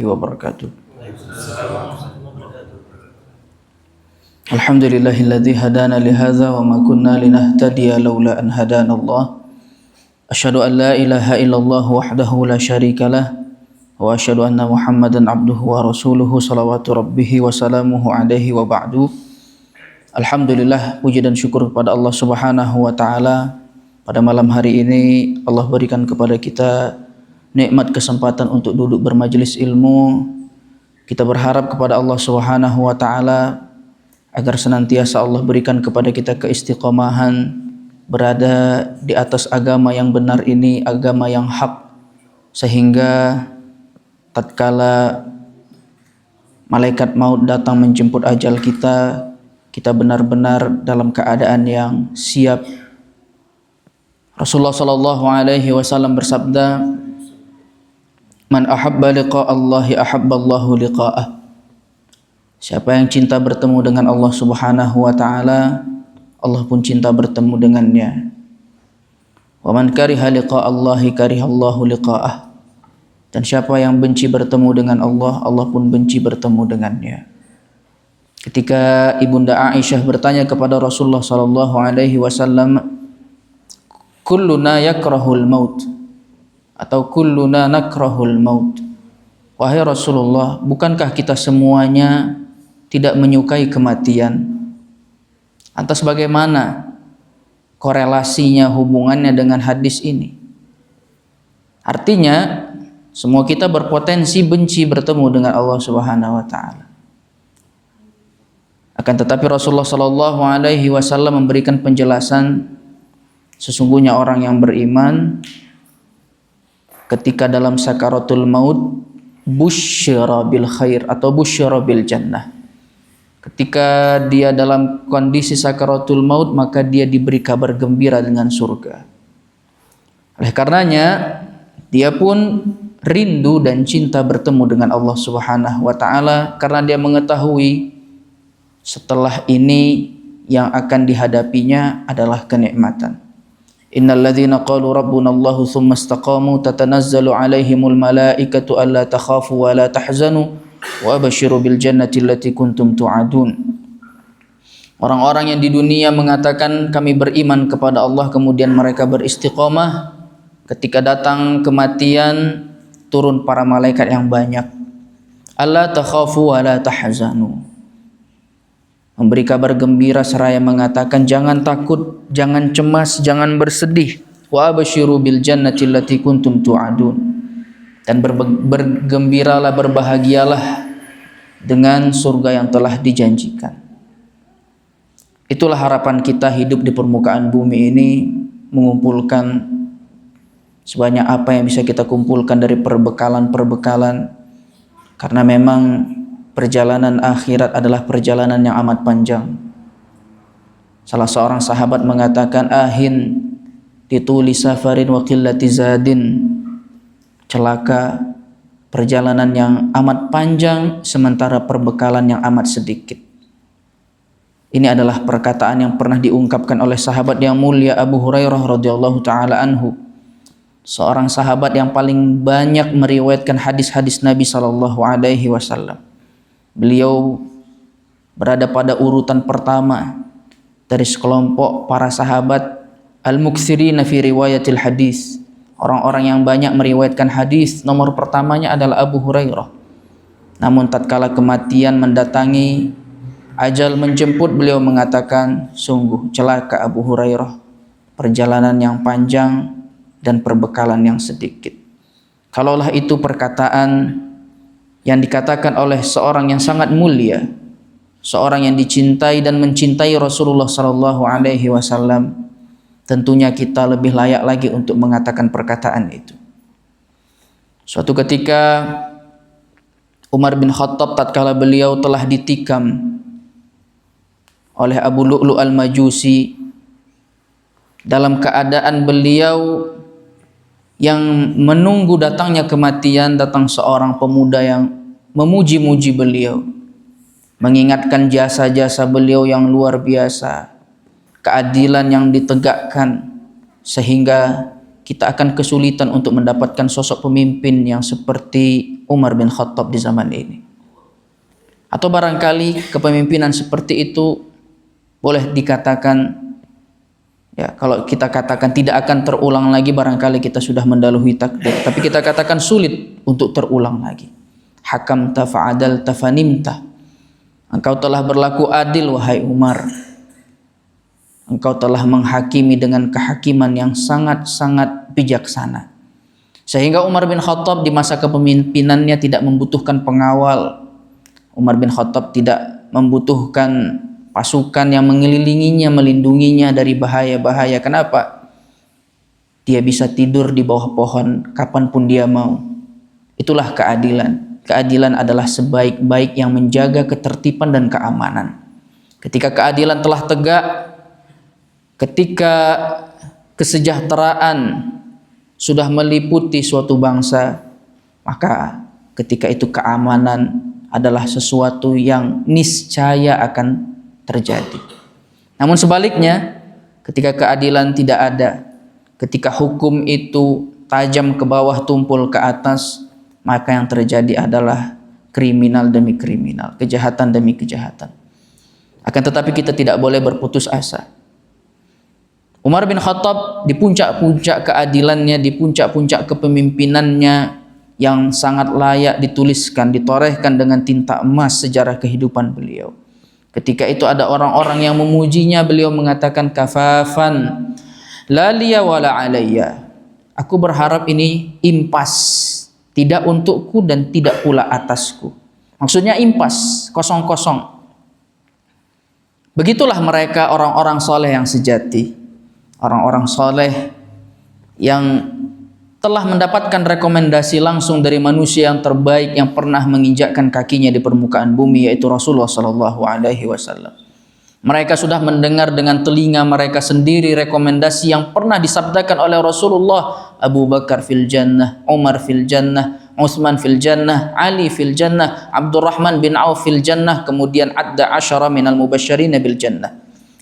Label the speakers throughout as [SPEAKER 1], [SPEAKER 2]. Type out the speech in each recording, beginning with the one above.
[SPEAKER 1] wabarakatuh. Alhamdulillahilladzi hadana li hadza wa ma kunna linahtadiya laula an hadana Allah. Asyhadu an la ilaha illallah wahdahu la syarikalah wa asyhadu anna Muhammadan abduhu wa rasuluhu salawatu rabbih wa salamuhu alaihi wa ba'du. Alhamdulillah, puji dan syukur kepada Allah Subhanahu wa taala. Pada malam hari ini Allah berikan kepada kita nikmat kesempatan untuk duduk bermajelis ilmu. Kita berharap kepada Allah Subhanahu wa taala agar senantiasa Allah berikan kepada kita keistiqomahan berada di atas agama yang benar ini, agama yang hak, sehingga tatkala malaikat maut datang menjemput ajal kita, kita benar-benar dalam keadaan yang siap. Rasulullah sallallahu alaihi wasallam bersabda, "Man ahabba liqa Allahi ahabballahu liqa'ah." Siapa yang cinta bertemu dengan Allah Subhanahu wa taala, Allah pun cinta bertemu dengannya. Wa man kariha liqa Allahi karihallahu liqa'ah. Dan siapa yang benci bertemu dengan Allah, Allah pun benci bertemu dengannya. Ketika Ibunda Aisyah bertanya kepada Rasulullah sallallahu alaihi wasallam, "Kulluna yakrahul maut." Atau kulluna nakrahul maut. Wahai Rasulullah, bukankah kita semuanya tidak menyukai kematian? Lantas bagaimana korelasinya, hubungannya dengan hadis ini? Artinya semua kita berpotensi benci bertemu dengan Allah Subhanahu wa taala. Akan tetapi Rasulullah sallallahu alaihi wasallam memberikan penjelasan, sesungguhnya orang yang beriman ketika dalam sakaratul maut busyira bil khair atau busyira bil jannah. Ketika dia dalam kondisi sakaratul maut, maka dia diberi kabar gembira dengan surga. Oleh karenanya dia pun rindu dan cinta bertemu dengan Allah Subhanahu wa taala, karena dia mengetahui setelah ini yang akan dihadapinya adalah kenikmatan. Innal ladzina qalu rabbuna Allahu tsumma istaqamu tatanazzalu alaihimul malaikatu alla takhafu wa la tahzanu wa abshiru bil jannati allati kuntum tu'adun. Orang-orang yang di dunia mengatakan kami beriman kepada Allah, kemudian mereka beristiqomah, ketika datang kematian turun para malaikat yang banyak. Alla takhafu wa la tahzanu, memberi kabar gembira seraya mengatakan jangan takut, jangan cemas, jangan bersedih. Wa absyiru bil jannati allati kuntum tu'adun, dan bergembiralah, berbahagialah dengan surga yang telah dijanjikan. Itulah harapan kita hidup di permukaan bumi ini, mengumpulkan sebanyak apa yang bisa kita kumpulkan dari perbekalan-perbekalan, karena memang perjalanan akhirat adalah perjalanan yang amat panjang. Salah seorang sahabat mengatakan, ahin dituli safarin wa qillati zadin. Celaka perjalanan yang amat panjang sementara perbekalan yang amat sedikit. Ini adalah perkataan yang pernah diungkapkan oleh sahabat yang mulia Abu Hurairah radhiyallahu taala anhu, seorang sahabat yang paling banyak meriwayatkan hadis-hadis Nabi sallallahu alaihi wasallam. Beliau berada pada urutan pertama dari sekelompok para sahabat al-muktsirina fi riwayatil hadis. Orang-orang yang banyak meriwayatkan hadis, nomor pertamanya adalah Abu Hurairah. Namun tatkala kematian mendatangi, ajal menjemput, beliau mengatakan, sungguh celaka Abu Hurairah, perjalanan yang panjang dan perbekalan yang sedikit. Kalaulah itu perkataan yang dikatakan oleh seorang yang sangat mulia, seorang yang dicintai dan mencintai Rasulullah sallallahu alaihi wasallam, tentunya kita lebih layak lagi untuk mengatakan perkataan itu. Suatu ketika Umar bin Khattab tatkala beliau telah ditikam oleh Abu Lu'lu' al-Majusi, dalam keadaan beliau yang menunggu datangnya kematian, datang seorang pemuda yang memuji-muji beliau, mengingatkan jasa-jasa beliau yang luar biasa, keadilan yang ditegakkan, sehingga kita akan kesulitan untuk mendapatkan sosok pemimpin yang seperti Umar bin Khattab di zaman ini. Atau barangkali kepemimpinan seperti itu boleh dikatakan, ya kalau kita katakan tidak akan terulang lagi, barangkali kita sudah mendahului takdir. Tapi kita katakan sulit untuk terulang lagi. Hakamta fa'adalta fanimta. Engkau telah berlaku adil wahai Umar. Engkau telah menghakimi dengan kehakiman yang sangat-sangat bijaksana. Sehingga Umar bin Khattab di masa kepemimpinannya tidak membutuhkan pengawal. Umar bin Khattab tidak membutuhkan pasukan yang mengelilinginya, melindunginya dari bahaya-bahaya. Kenapa? Dia bisa tidur di bawah pohon kapanpun dia mau. Itulah keadilan. Keadilan adalah sebaik-baik yang menjaga ketertiban dan keamanan. Ketika keadilan telah tegak, ketika kesejahteraan sudah meliputi suatu bangsa, maka ketika itu keamanan adalah sesuatu yang niscaya akan terjadi. Namun sebaliknya, ketika keadilan tidak ada, ketika hukum itu tajam ke bawah tumpul ke atas, maka yang terjadi adalah kriminal demi kriminal, kejahatan demi kejahatan. Akan tetapi kita tidak boleh berputus asa. Umar bin Khattab di puncak-puncak keadilannya, di puncak-puncak kepemimpinannya yang sangat layak dituliskan, ditorehkan dengan tinta emas sejarah kehidupan beliau. Ketika itu ada orang-orang yang memujinya, beliau mengatakan kafafan la liya wala alayya. Aku berharap ini impas, tidak untukku dan tidak pula atasku. Maksudnya impas, kosong-kosong. Begitulah mereka orang-orang soleh yang sejati. Orang-orang soleh yang telah mendapatkan rekomendasi langsung dari manusia yang terbaik yang pernah menginjakkan kakinya di permukaan bumi, yaitu Rasulullah Sallallahu Alaihi Wasallam. Mereka sudah mendengar dengan telinga mereka sendiri rekomendasi yang pernah disabdakan oleh Rasulullah. Abu Bakar fil jannah, Umar fil jannah, Utsman fil jannah, Ali fil jannah, Abdurrahman bin Auf fil jannah, kemudian adda asyara minal mubasysyirin bil jannah.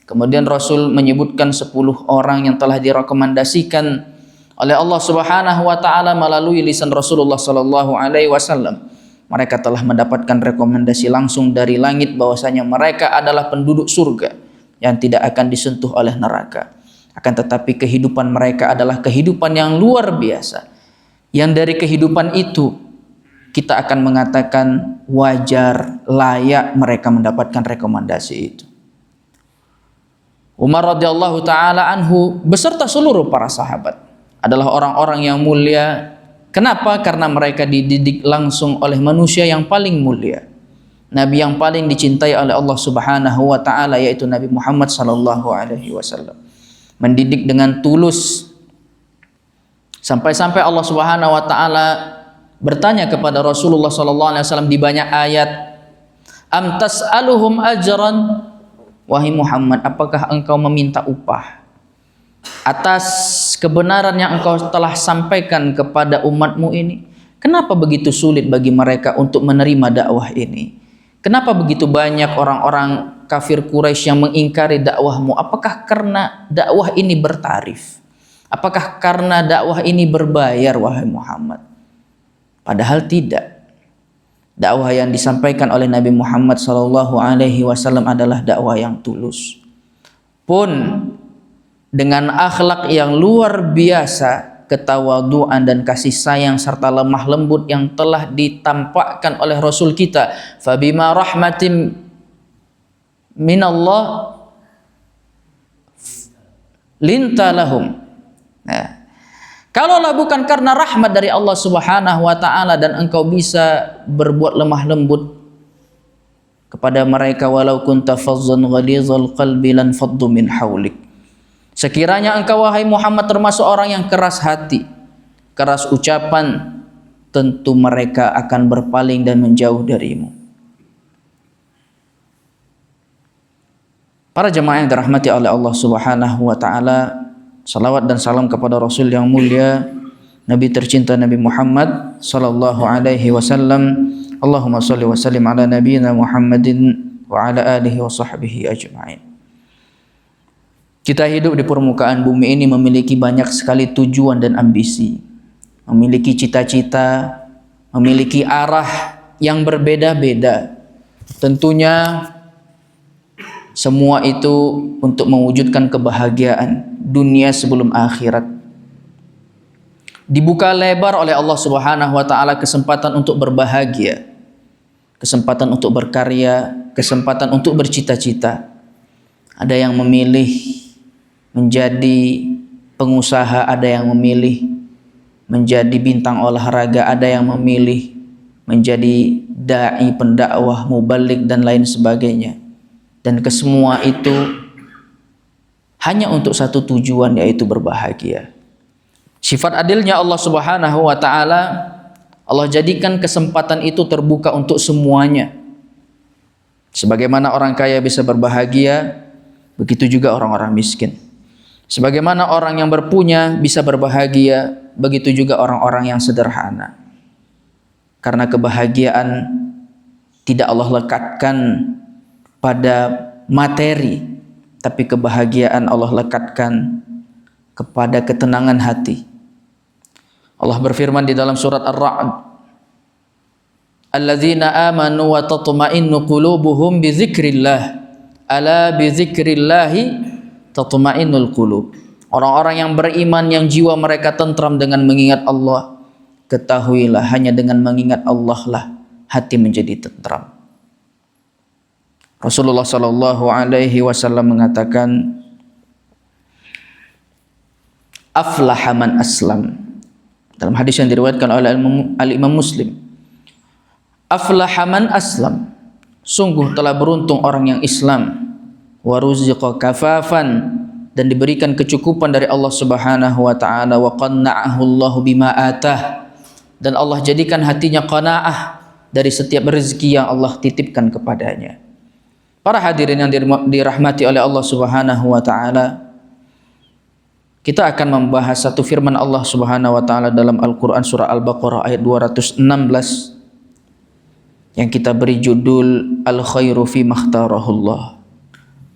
[SPEAKER 1] Kemudian Rasul menyebutkan 10 orang yang telah direkomendasikan oleh Allah Subhanahu wa taala melalui lisan Rasulullah sallallahu alaihi wasallam. Mereka telah mendapatkan rekomendasi langsung dari langit bahwasanya mereka adalah penduduk surga yang tidak akan disentuh oleh neraka. Akan tetapi kehidupan mereka adalah kehidupan yang luar biasa. Yang dari kehidupan itu kita akan mengatakan wajar, layak mereka mendapatkan rekomendasi itu. Umar radhiyallahu taala anhu beserta seluruh para sahabat adalah orang-orang yang mulia. Kenapa? Karena mereka dididik langsung oleh manusia yang paling mulia, Nabi yang paling dicintai oleh Allah Subhanahu wa taala, yaitu Nabi Muhammad sallallahu alaihi wasallam. Mendidik dengan tulus sampai-sampai Allah Subhanahu wa taala bertanya kepada Rasulullah sallallahu alaihi wasallam di banyak ayat, "Am tas'aluhum ajran?" Wahai Muhammad, apakah engkau meminta upah atas kebenaran yang engkau telah sampaikan kepada umatmu ini? Kenapa begitu sulit bagi mereka untuk menerima dakwah ini? Kenapa begitu banyak orang-orang kafir Quraisy yang mengingkari dakwahmu? Apakah karena dakwah ini bertarif? Apakah karena dakwah ini berbayar, wahai Muhammad? Padahal tidak. Dakwah yang disampaikan oleh Nabi Muhammad sallallahu alaihi wasallam adalah dakwah yang tulus. Pun dengan akhlak yang luar biasa, ketawaduan dan kasih sayang serta lemah lembut yang telah ditampakkan oleh Rasul kita, fabima rahmatim minallah linta lahum. Nah, kalaulah bukan karena rahmat dari Allah Subhanahu wa taala dan engkau bisa berbuat lemah lembut kepada mereka, walau kunta fazzan ghalizal qalbi lan faddu min haulik. Sekiranya engkau wahai Muhammad termasuk orang yang keras hati, keras ucapan, tentu mereka akan berpaling dan menjauh darimu. Para jemaah yang dirahmati oleh Allah Subhanahu wa taala, salawat dan salam kepada Rasul yang mulia, Nabi tercinta Nabi Muhammad sallallahu alaihi wasallam. Allahumma shalli wa sallim ala nabiyyina Muhammadin wa ala alihi wa sahbihi ajma'in. Kita hidup di permukaan bumi ini memiliki banyak sekali tujuan dan ambisi, memiliki cita-cita, memiliki arah yang berbeda-beda. Tentunya semua itu untuk mewujudkan kebahagiaan dunia sebelum akhirat. Dibuka lebar oleh Allah Subhanahu wa taala kesempatan untuk berbahagia, kesempatan untuk berkarya, kesempatan untuk bercita-cita. Ada yang memilih menjadi pengusaha, ada yang memilih menjadi bintang olahraga, ada yang memilih menjadi dai, pendakwah, mubalik dan lain sebagainya. Dan kesemua itu hanya untuk satu tujuan, yaitu berbahagia. Sifat adilnya Allah Subhanahu wa taala, Allah jadikan kesempatan itu terbuka untuk semuanya. Sebagaimana orang kaya bisa berbahagia, begitu juga orang-orang miskin. Sebagaimana orang yang berpunya bisa berbahagia, begitu juga orang-orang yang sederhana. Karena kebahagiaan tidak Allah lekatkan pada materi, tapi kebahagiaan Allah lekatkan kepada ketenangan hati. Allah berfirman di dalam surat Ar-Ra'd, "Alladzina amanu wa tatma'innu qulubuhum bi dzikrillah, ala bi dzikrillahi tatma'innul qulub." Orang-orang yang beriman yang jiwa mereka tentram dengan mengingat Allah, ketahuilah hanya dengan mengingat Allah lah hati menjadi tentram. Rasulullah sallallahu alaihi wasallam mengatakan, aflaha man aslam. Dalam hadis yang diriwayatkan oleh Al-Imam Muslim, aflaha man aslam, sungguh telah beruntung orang yang Islam, wa ruziqa kafafan, dan diberikan kecukupan dari Allah Subhanahu wa taala, wa qanna'ahu Allahu bima atah, dan Allah jadikan hatinya qanaah dari setiap rezeki yang Allah titipkan kepadanya. Para hadirin yang dirahmati oleh Allah Subhanahu wa taala, kita akan membahas satu firman Allah Subhanahu wa taala dalam Al-Qur'an surah Al-Baqarah ayat 216 yang kita beri judul Al-khairu fi makhtarahullah.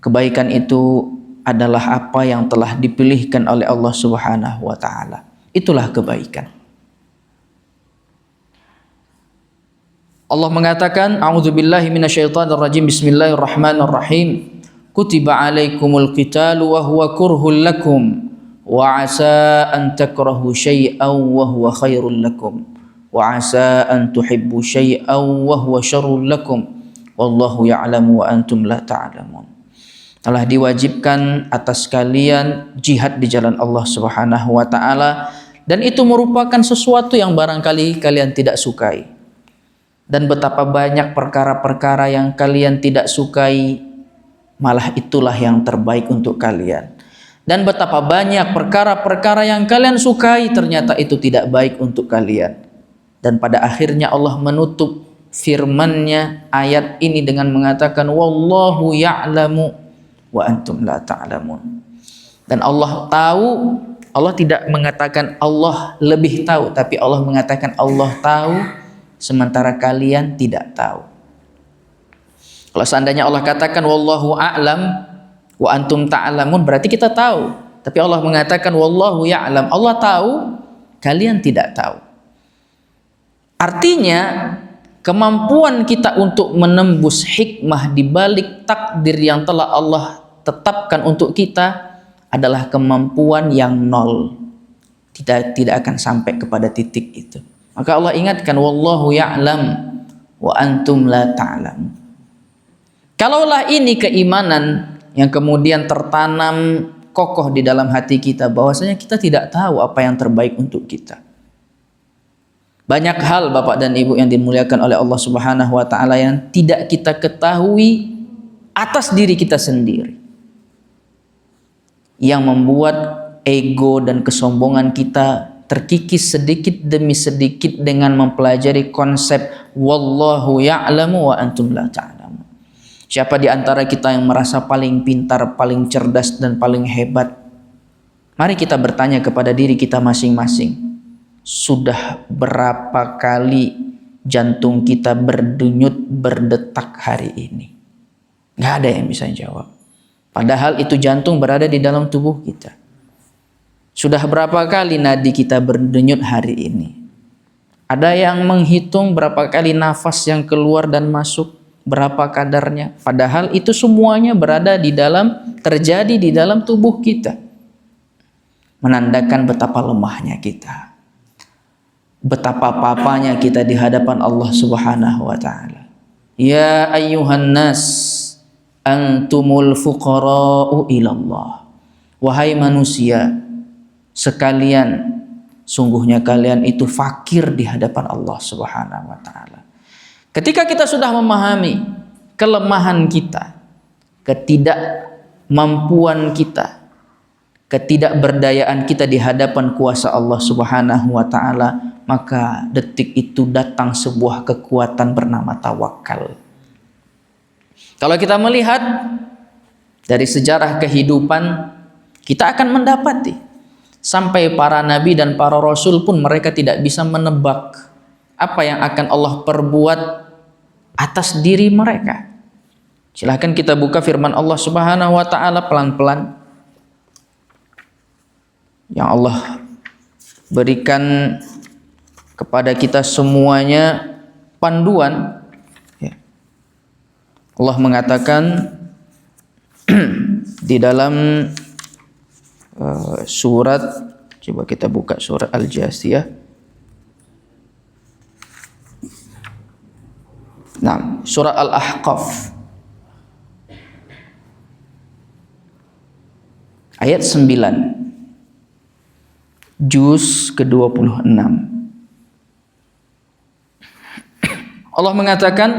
[SPEAKER 1] Kebaikan itu adalah apa yang telah dipilihkan oleh Allah Subhanahu wa taala. Itulah kebaikan. Allah mengatakan, a'udzubillahi minasyaitonirrajim, bismillahirrahmanirrahim, kutiba alaikumul qitalu wa huwa kurhul lakum wa asa an takrahu syai'an wa huwa khairul lakum wa asa an tuhibbu syai'an wa huwa syarrul lakum wallahu ya'lamu wa antum la ta'lamun. Telah diwajibkan atas kalian jihad di jalan Allah Subhanahu wa taala, dan itu merupakan sesuatu yang barangkali kalian tidak sukai. Dan betapa banyak perkara-perkara yang kalian tidak sukai, malah itulah yang terbaik untuk kalian. Dan betapa banyak perkara-perkara yang kalian sukai, ternyata itu tidak baik untuk kalian. Dan pada akhirnya Allah menutup firman-Nya ayat ini dengan mengatakan, wallahu ya'lamu wa antum la ta'lamun. Dan Allah tahu, Allah tidak mengatakan Allah lebih tahu, tapi Allah mengatakan Allah tahu, sementara kalian tidak tahu. Kalau seandainya Allah katakan wallahu a'lam wa antum ta'lamun, berarti kita tahu. Tapi Allah mengatakan wallahu ya'lam, Allah tahu, kalian tidak tahu. Artinya kemampuan kita untuk menembus hikmah di balik takdir yang telah Allah tetapkan untuk kita adalah kemampuan yang nol. Tidak akan sampai kepada titik itu. Maka Allah ingatkan wallahu ya'lam wa antum la ta'lam. Kalaulah ini keimanan yang kemudian tertanam kokoh di dalam hati kita, bahwasanya kita tidak tahu apa yang terbaik untuk kita. Banyak hal Bapak dan Ibu yang dimuliakan oleh Allah Subhanahu wa taala yang tidak kita ketahui atas diri kita sendiri, yang membuat ego dan kesombongan kita terkikis sedikit demi sedikit dengan mempelajari konsep wallahu ya'lamu wa antum la ta'lamun. Siapa di antara kita yang merasa paling pintar, paling cerdas dan paling hebat? Mari kita bertanya kepada diri kita masing-masing. Sudah berapa kali jantung kita berdenyut, berdetak hari ini? Nggak ada yang bisa jawab. Padahal itu jantung berada di dalam tubuh kita. Sudah berapa kali nadi kita berdenyut hari ini? Ada yang menghitung berapa kali nafas yang keluar dan masuk, berapa kadarnya. Padahal itu semuanya terjadi di dalam tubuh kita. Menandakan betapa lemahnya kita. Betapa papanya kita di hadapan Allah Subhanahu wa taala. Ya ayyuhan nas antumul fuqara'u ilallah. Wahai manusia sekalian, sungguhnya kalian itu fakir di hadapan Allah Subhanahu wa taala. Ketika kita sudah memahami kelemahan kita, ketidakmampuan kita, ketidakberdayaan kita di hadapan kuasa Allah Subhanahu wa taala, maka detik itu datang sebuah kekuatan bernama tawakal. Kalau kita melihat dari sejarah kehidupan, kita akan mendapati sampai para nabi dan para rasul pun mereka tidak bisa menebak apa yang akan Allah perbuat atas diri mereka. Silahkan kita buka firman Allah Subhanahu wa taala pelan-pelan. Yang Allah berikan kepada kita semuanya panduan. Allah mengatakan di dalam surat, coba kita buka surat Al-Jasiyah. Nah, surat Al-Ahqaf ayat 9, juz ke-26. Allah mengatakan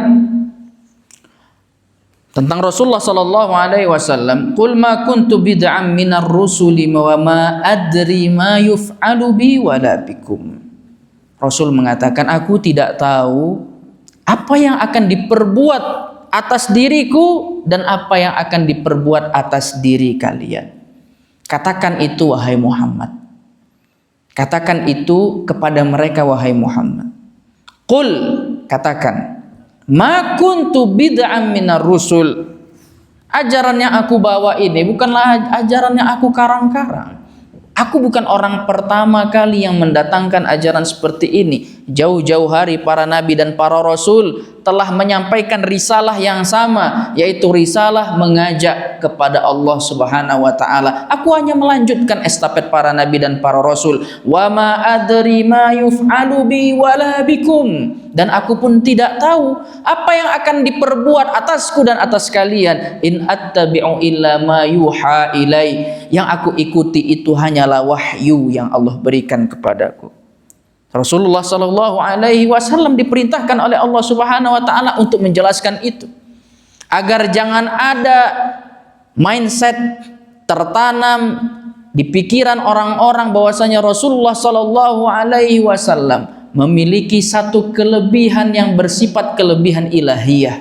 [SPEAKER 1] tentang Rasulullah sallallahu alaihi wasallam, "Qul ma kuntu bid'an minar rusuli wa ma adri ma yuf'alu bi wala bikum." Rasul mengatakan, aku tidak tahu apa yang akan diperbuat atas diriku dan apa yang akan diperbuat atas diri kalian. Katakan itu wahai Muhammad. Katakan itu kepada mereka wahai Muhammad. Qul, katakan, ma kuntu bid'an minar rusul. Ajaran yang aku bawa ini bukanlah ajaran yang aku karang-karang. Aku bukan orang pertama kali yang mendatangkan ajaran seperti ini. Jauh-jauh hari para nabi dan para rasul telah menyampaikan risalah yang sama, yaitu risalah mengajak kepada Allah Subhanahu wa taala. Aku hanya melanjutkan estafet para nabi dan para rasul. Wa ma adri ma yuf'alu bi wala bikum. Dan aku pun tidak tahu apa yang akan diperbuat atasku dan atas kalian. In attabi'u illa ma yuha ilai. Yang aku ikuti itu hanyalah wahyu yang Allah berikan kepadaku. Rasulullah sallallahu alaihi wasallam diperintahkan oleh Allah Subhanahu wa taala untuk menjelaskan itu. Agar jangan ada mindset tertanam di pikiran orang-orang bahwasanya Rasulullah sallallahu alaihi wasallam memiliki satu kelebihan yang bersifat kelebihan ilahiyah.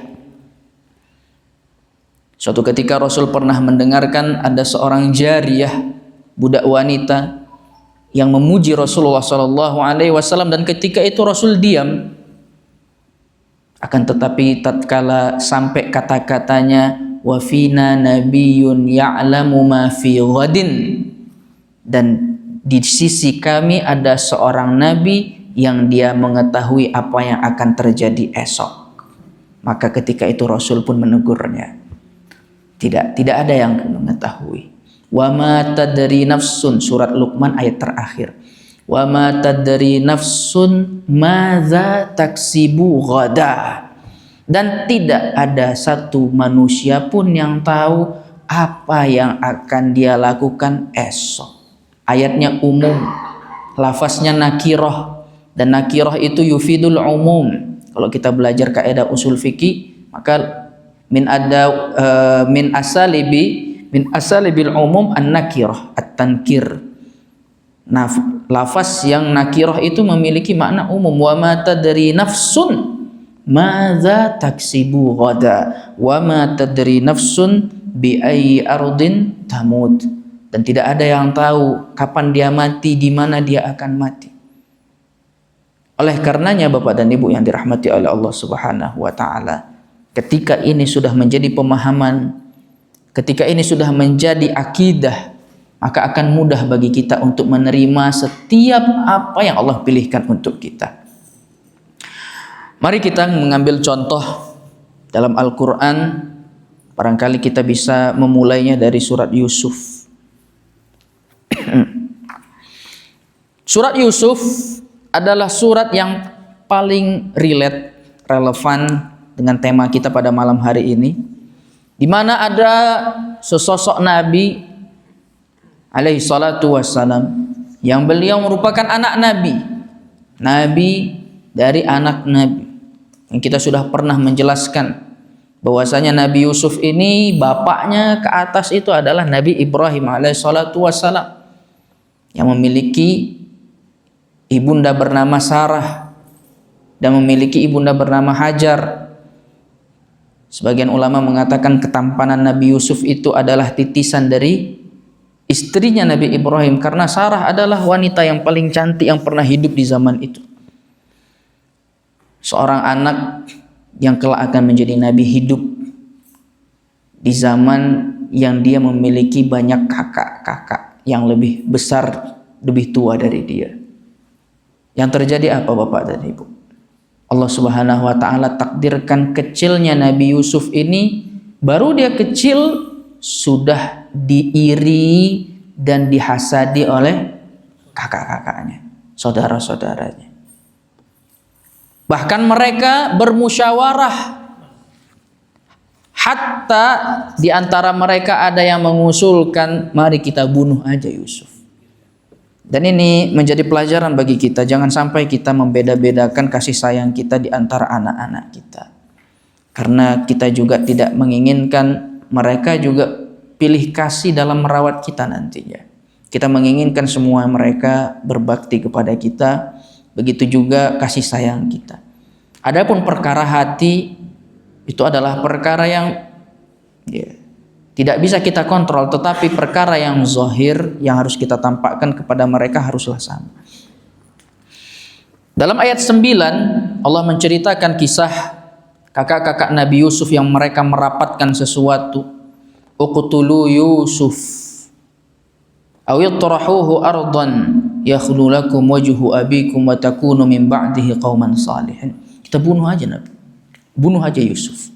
[SPEAKER 1] Suatu ketika Rasul pernah mendengarkan ada seorang jariyah, budak wanita, yang memuji Rasulullah sallallahu alaihi wasallam, dan ketika itu Rasul diam. Akan tetapi tatkala sampai kata-katanya wa fina nabiyyun ya'lamu ma fi ghadin, dan di sisi kami ada seorang nabi yang dia mengetahui apa yang akan terjadi esok. Maka ketika itu Rasul pun menegurnya. Tidak ada yang mengetahui. Wa ma tadri nafsun, surat Luqman ayat terakhir. Wa ma tadri nafsun madza taksibu ghada. Dan tidak ada satu manusia pun yang tahu apa yang akan dia lakukan esok. Ayatnya umum, lafaznya nakirah, dan nakirah itu yufidul umum. Kalau kita belajar kaidah usul fikih, maka min asalibil umum an-nakirah at-tankir. Nah, lafaz yang nakirah itu memiliki makna umum. Wa ma tadri nafsun madza taksibu ghada wa ma tadri nafsun bi ayyi ardin tamut. Dan tidak ada yang tahu kapan dia mati, di mana dia akan mati. Oleh karenanya Bapak dan Ibu yang dirahmati oleh Allah Subhanahu wa taala, ketika ini sudah menjadi pemahaman, ketika ini sudah menjadi akidah, maka akan mudah bagi kita untuk menerima setiap apa yang Allah pilihkan untuk kita. Mari kita mengambil contoh dalam Al-Quran. Barangkali kita bisa memulainya dari surat Yusuf. Surat Yusuf adalah surat yang paling relevan dengan tema kita pada malam hari ini, di mana ada sesosok Nabi alaihi salatu wassalam yang beliau merupakan anak Nabi dari anak Nabi. Yang kita sudah pernah menjelaskan bahwasanya Nabi Yusuf ini bapaknya ke atas itu adalah Nabi Ibrahim alaihi salatu wassalam, yang memiliki ibunda bernama Sarah dan memiliki ibunda bernama Hajar. Sebagian ulama mengatakan ketampanan Nabi Yusuf itu adalah titisan dari istrinya Nabi Ibrahim, karena Sarah adalah wanita yang paling cantik yang pernah hidup di zaman itu. Seorang anak yang kelak akan menjadi nabi hidup di zaman yang dia memiliki banyak kakak-kakak yang lebih besar, lebih tua dari dia. Yang terjadi apa Bapak dan Ibu? Allah Subhanahu wa taala takdirkan kecilnya Nabi Yusuf ini, baru dia kecil sudah diiri dan dihasadi oleh kakak-kakaknya, saudara-saudaranya. Bahkan mereka bermusyawarah, hatta di antara mereka ada yang mengusulkan, mari kita bunuh aja Yusuf. Dan ini menjadi pelajaran bagi kita, jangan sampai kita membeda-bedakan kasih sayang kita di antara anak-anak kita. Karena kita juga tidak menginginkan mereka juga pilih kasih dalam merawat kita nantinya. Kita menginginkan semua mereka berbakti kepada kita, begitu juga kasih sayang kita. Adapun perkara hati itu adalah perkara yang tidak bisa kita kontrol, tetapi perkara yang zahir yang harus kita tampakkan kepada mereka haruslah sama. Dalam ayat 9 Allah menceritakan kisah kakak-kakak Nabi Yusuf yang mereka merapatkan sesuatu. Uqtulu Yusuf aw yatrahuhu ardan yakhlu lakum wajhu abikum wa takunu min ba'dihi qauman salihin. Kita bunuh aja Nabi. Bunuh aja Yusuf.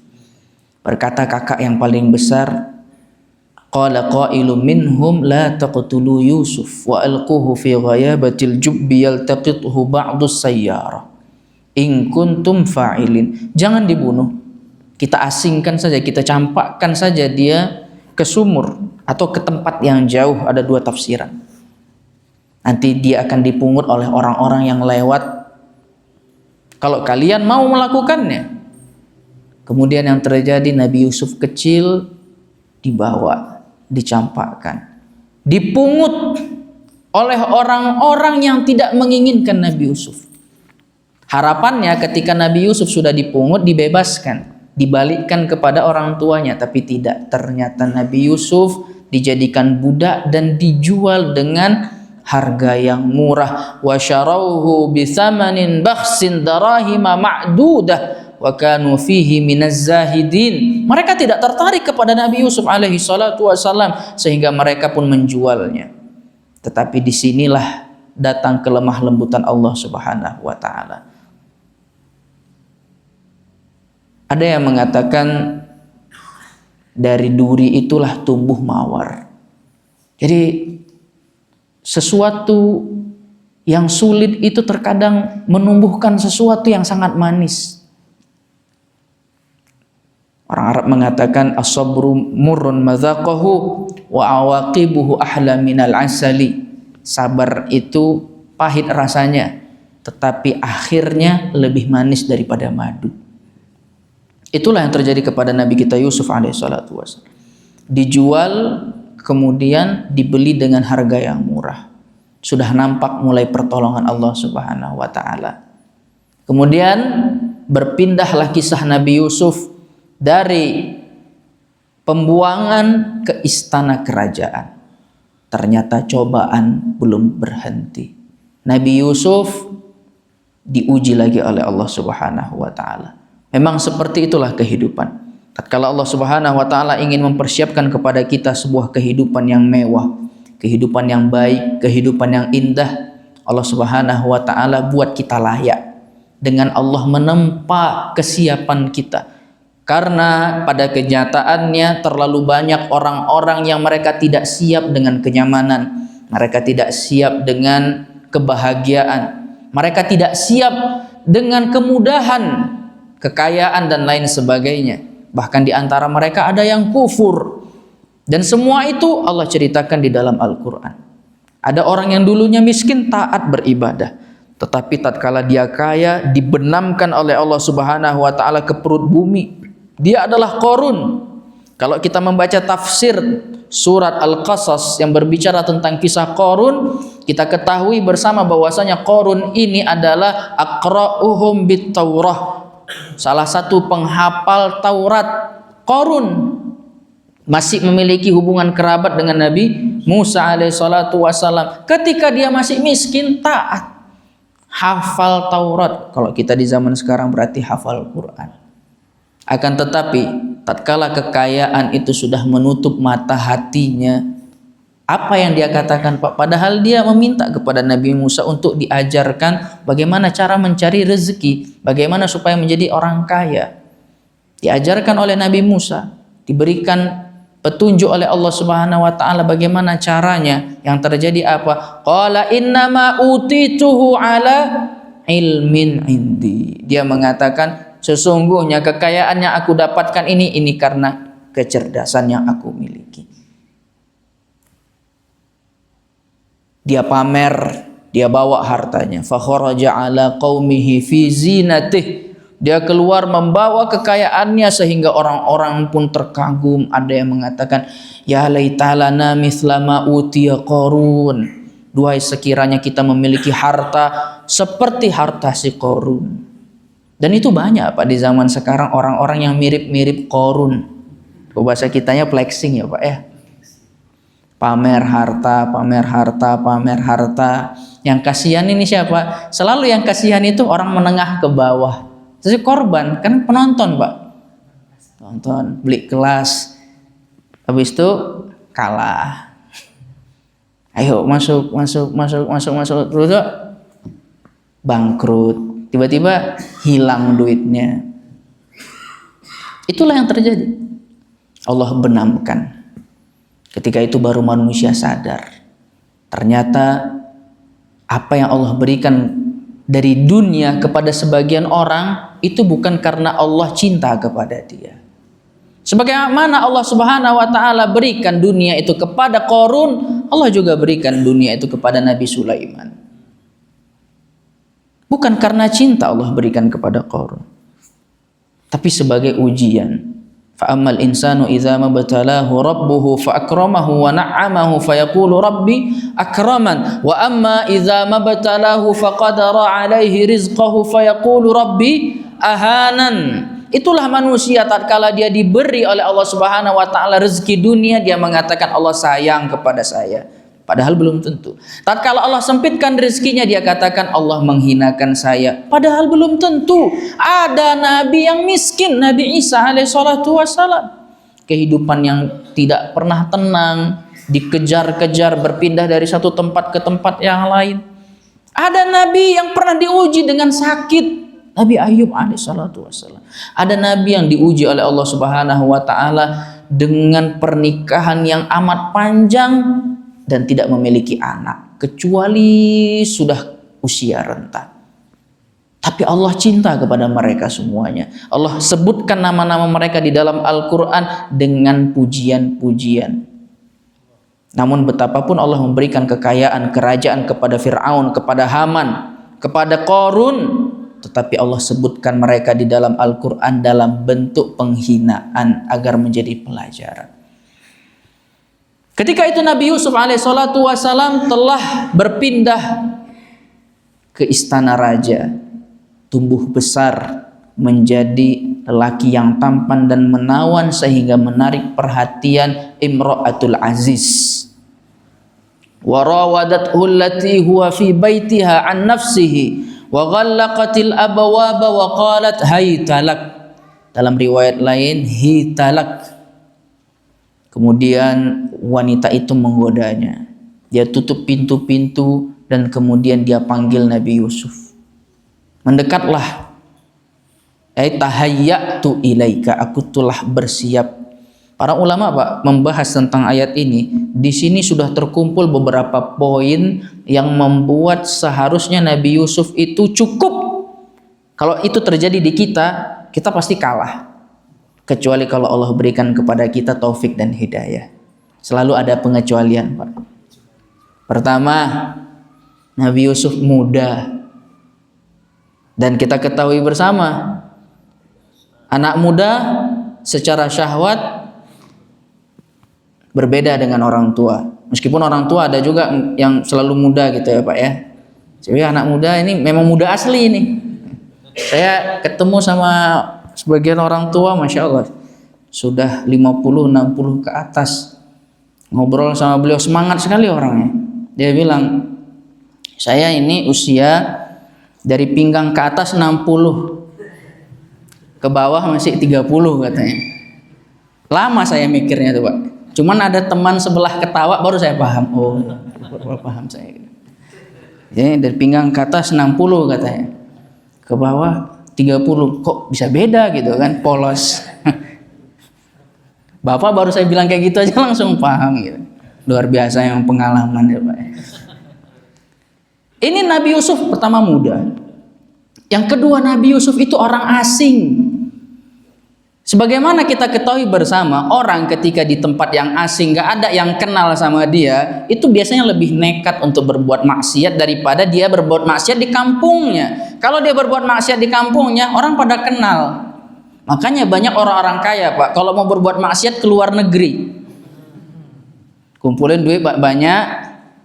[SPEAKER 1] Berkata kakak yang paling besar, qala qailun minhum la taqtulu Yusuf wa alquhu fi ghayabatil jubbi yaltaqithu ba'dus sayyara in kuntum fa'ilin. Jangan dibunuh. Kita asingkan saja, kita campakkan saja dia ke sumur atau ke tempat yang jauh. Ada dua tafsiran. Nanti dia akan dipungut oleh orang-orang yang lewat. Kalau kalian mau melakukannya. Kemudian yang terjadi, Nabi Yusuf kecil dibawa, dicampakkan, dipungut oleh orang-orang yang tidak menginginkan Nabi Yusuf. Harapannya ketika Nabi Yusuf sudah dipungut, dibebaskan, dibalikkan kepada orang tuanya, tapi tidak. Ternyata Nabi Yusuf dijadikan budak dan dijual dengan harga yang murah. Wa syarauhu bi tsamanin bakhsin darahima ma'dudah wa kanu fihi minaz zahidin. Mereka tidak tertarik kepada Nabi Yusuf alaihi salatu wasallam sehingga mereka pun menjualnya. Tetapi disinilah datang kelemah lembutan Allah Subhanahu wa taala. Ada yang mengatakan dari duri itulah tumbuh mawar. Jadi sesuatu yang sulit itu terkadang menumbuhkan sesuatu yang sangat manis. Orang Arab mengatakan as-sabru murrun madzaqahu wa awaqibuhu ahla minal asali. Sabar itu pahit rasanya, tetapi akhirnya lebih manis daripada madu. Itulah yang terjadi kepada Nabi kita Yusuf alaihissalatu wassalam. Dijual, kemudian dibeli dengan harga yang murah. Sudah nampak mulai pertolongan Allah Subhanahu wa taala. Kemudian berpindahlah kisah Nabi Yusuf dari pembuangan ke istana kerajaan. Ternyata cobaan belum berhenti. Nabi Yusuf diuji lagi oleh Allah Subhanahu wa taala. Memang seperti itulah kehidupan. Tatkala Allah Subhanahu wa taala ingin mempersiapkan kepada kita sebuah kehidupan yang mewah, kehidupan yang baik, kehidupan yang indah, Allah Subhanahu wa taala buat kita layak. dengan Allah menempa kesiapan kita. Karena pada kenyataannya terlalu banyak orang-orang yang mereka tidak siap dengan kenyamanan, mereka tidak siap dengan kebahagiaan, mereka tidak siap dengan kemudahan, kekayaan dan lain sebagainya. Bahkan di antara mereka ada yang kufur. Dan semua itu Allah ceritakan di dalam Al-Quran. Ada orang yang dulunya miskin taat beribadah, tetapi tatkala dia kaya dibenamkan oleh Allah Subhanahu wa taala ke perut bumi. Dia adalah Qarun. Kalau kita membaca tafsir surat Al-Qasas yang berbicara tentang kisah Qarun, kita ketahui bersama bahwasanya Qarun ini adalah aqra'uhum bit-Taurah, salah satu penghafal Taurat. Qarun masih memiliki hubungan kerabat dengan Nabi Musa alaihissalatu wassalam. Ketika dia masih miskin, taat, hafal Taurat. Kalau kita di zaman sekarang berarti hafal Quran. Akan tetapi tatkala kekayaan itu sudah menutup mata hatinya, apa yang dia katakan, Pak? Padahal dia meminta kepada Nabi Musa untuk diajarkan bagaimana cara mencari rezeki, bagaimana supaya menjadi orang kaya. Diajarkan oleh Nabi Musa, diberikan petunjuk oleh Allah Subhanahu wa taala bagaimana caranya. Yang terjadi apa? Qala innama utituhu ala ilmin indi. Dia mengatakan, sesungguhnya kekayaan yang aku dapatkan ini karena kecerdasan yang aku miliki. Dia pamer, dia bawa hartanya. Fa kharaja ala qaumihi fi zinatih. Dia keluar membawa kekayaannya sehingga orang-orang pun terkagum. Ada yang mengatakan, ya laitalana mithla ma utiya Qarun. Duhai sekiranya kita memiliki harta seperti harta si Qarun. Dan itu banyak Pak di zaman sekarang, orang-orang yang mirip-mirip Qarun. Bahasa kitanya flexing ya Pak ya. Pamer harta, pamer harta, pamer harta. Yang kasihan ini siapa? Selalu yang kasihan itu orang menengah ke bawah. Jadi korban kan penonton Pak. Nonton, beli kelas. Habis itu kalah. Ayo masuk. Terus bangkrut. Tiba-tiba hilang duitnya. Itulah yang terjadi. Allah benamkan. Ketika itu baru manusia sadar. Ternyata apa yang Allah berikan dari dunia kepada sebagian orang itu bukan karena Allah cinta kepada dia. Sebagaimana Allah Subhanahu wa taala berikan dunia itu kepada Qarun, Allah juga berikan dunia itu kepada Nabi Sulaiman. Bukan karena cinta Allah berikan kepada Qarun, tapi sebagai ujian. Fa'ammal insanu idza mabtalahu rabbuhu fa'akramahu wa na'amahu fayaqulu rabbi akraman wa amma idza mabtalahu faqadara alaihi rizqahu fayaqulu rabbi ahanan. Itulah manusia tatkala dia diberi oleh Allah Subhanahu wa taala rezeki dunia, dia mengatakan Allah sayang kepada saya. Padahal belum tentu. Tatkala Allah sempitkan rezekinya, dia katakan Allah menghinakan saya. Padahal belum tentu. Ada nabi yang miskin, Nabi Isa alaihissalatu wassalam. Kehidupan yang tidak pernah tenang, dikejar-kejar, berpindah dari satu tempat ke tempat yang lain. Ada nabi yang pernah diuji dengan sakit, Nabi Ayub alaihissalatu wassalam. Ada nabi yang diuji oleh Allah Subhanahu wa taala dengan pernikahan yang amat panjang dan tidak memiliki anak kecuali sudah usia renta. Tapi Allah cinta kepada mereka semuanya. Allah sebutkan nama-nama mereka di dalam Al-Quran dengan pujian-pujian. Namun betapapun Allah memberikan kekayaan, kerajaan kepada Fir'aun, kepada Haman, kepada Qarun, tetapi Allah sebutkan mereka di dalam Al-Quran dalam bentuk penghinaan agar menjadi pelajaran. Ketika itu Nabi Yusuf alaihissalatu wassalam telah berpindah ke istana raja, tumbuh besar menjadi lelaki yang tampan dan menawan sehingga menarik perhatian Imra'atul Aziz. Wa rawadathu allati huwa fi baitiha an nafsihi wa ghallaqatil abwaba wa qalat haytalak. Dalam riwayat lain hitalak. Kemudian wanita itu menggodanya. Dia tutup pintu-pintu dan kemudian dia panggil Nabi Yusuf. Mendekatlah. Tahayyatu ilaika, aku telah bersiap. Para ulama Pak membahas tentang ayat ini. Di sini sudah terkumpul beberapa poin yang membuat seharusnya Nabi Yusuf itu cukup. Kalau itu terjadi di kita, kita pasti kalah. Kecuali kalau Allah berikan kepada kita taufik dan hidayah. Selalu ada pengecualian Pak. Pertama, Nabi Yusuf muda. Dan kita ketahui bersama, anak muda secara syahwat berbeda dengan orang tua. Meskipun orang tua ada juga yang selalu muda gitu ya Pak ya. Jadi anak muda ini memang muda asli ini. Saya ketemu sama sebagian orang tua, Masya Allah, sudah 50-60 ke atas. Ngobrol sama beliau semangat sekali orangnya. Dia bilang, saya ini usia dari pinggang ke atas 60, ke bawah masih 30 katanya. Lama saya mikirnya tuh Pak. Cuman ada teman sebelah ketawa baru saya paham. Oh, baru paham saya. Jadi dari pinggang ke atas 60 katanya, ke bawah 30. Kok bisa beda gitu kan, polos. Bapak baru saya bilang kayak gitu aja langsung paham gitu. Luar biasa yang pengalaman ya Pak. Ini Nabi Yusuf pertama muda. Yang kedua, Nabi Yusuf itu orang asing. Sebagaimana kita ketahui bersama, orang ketika di tempat yang asing, gak ada yang kenal sama dia, itu biasanya lebih nekat untuk berbuat maksiat daripada dia berbuat maksiat di kampungnya. Kalau dia berbuat maksiat di kampungnya, orang pada kenal. Makanya banyak orang-orang kaya Pak, kalau mau berbuat maksiat ke luar negeri, kumpulin duit banyak,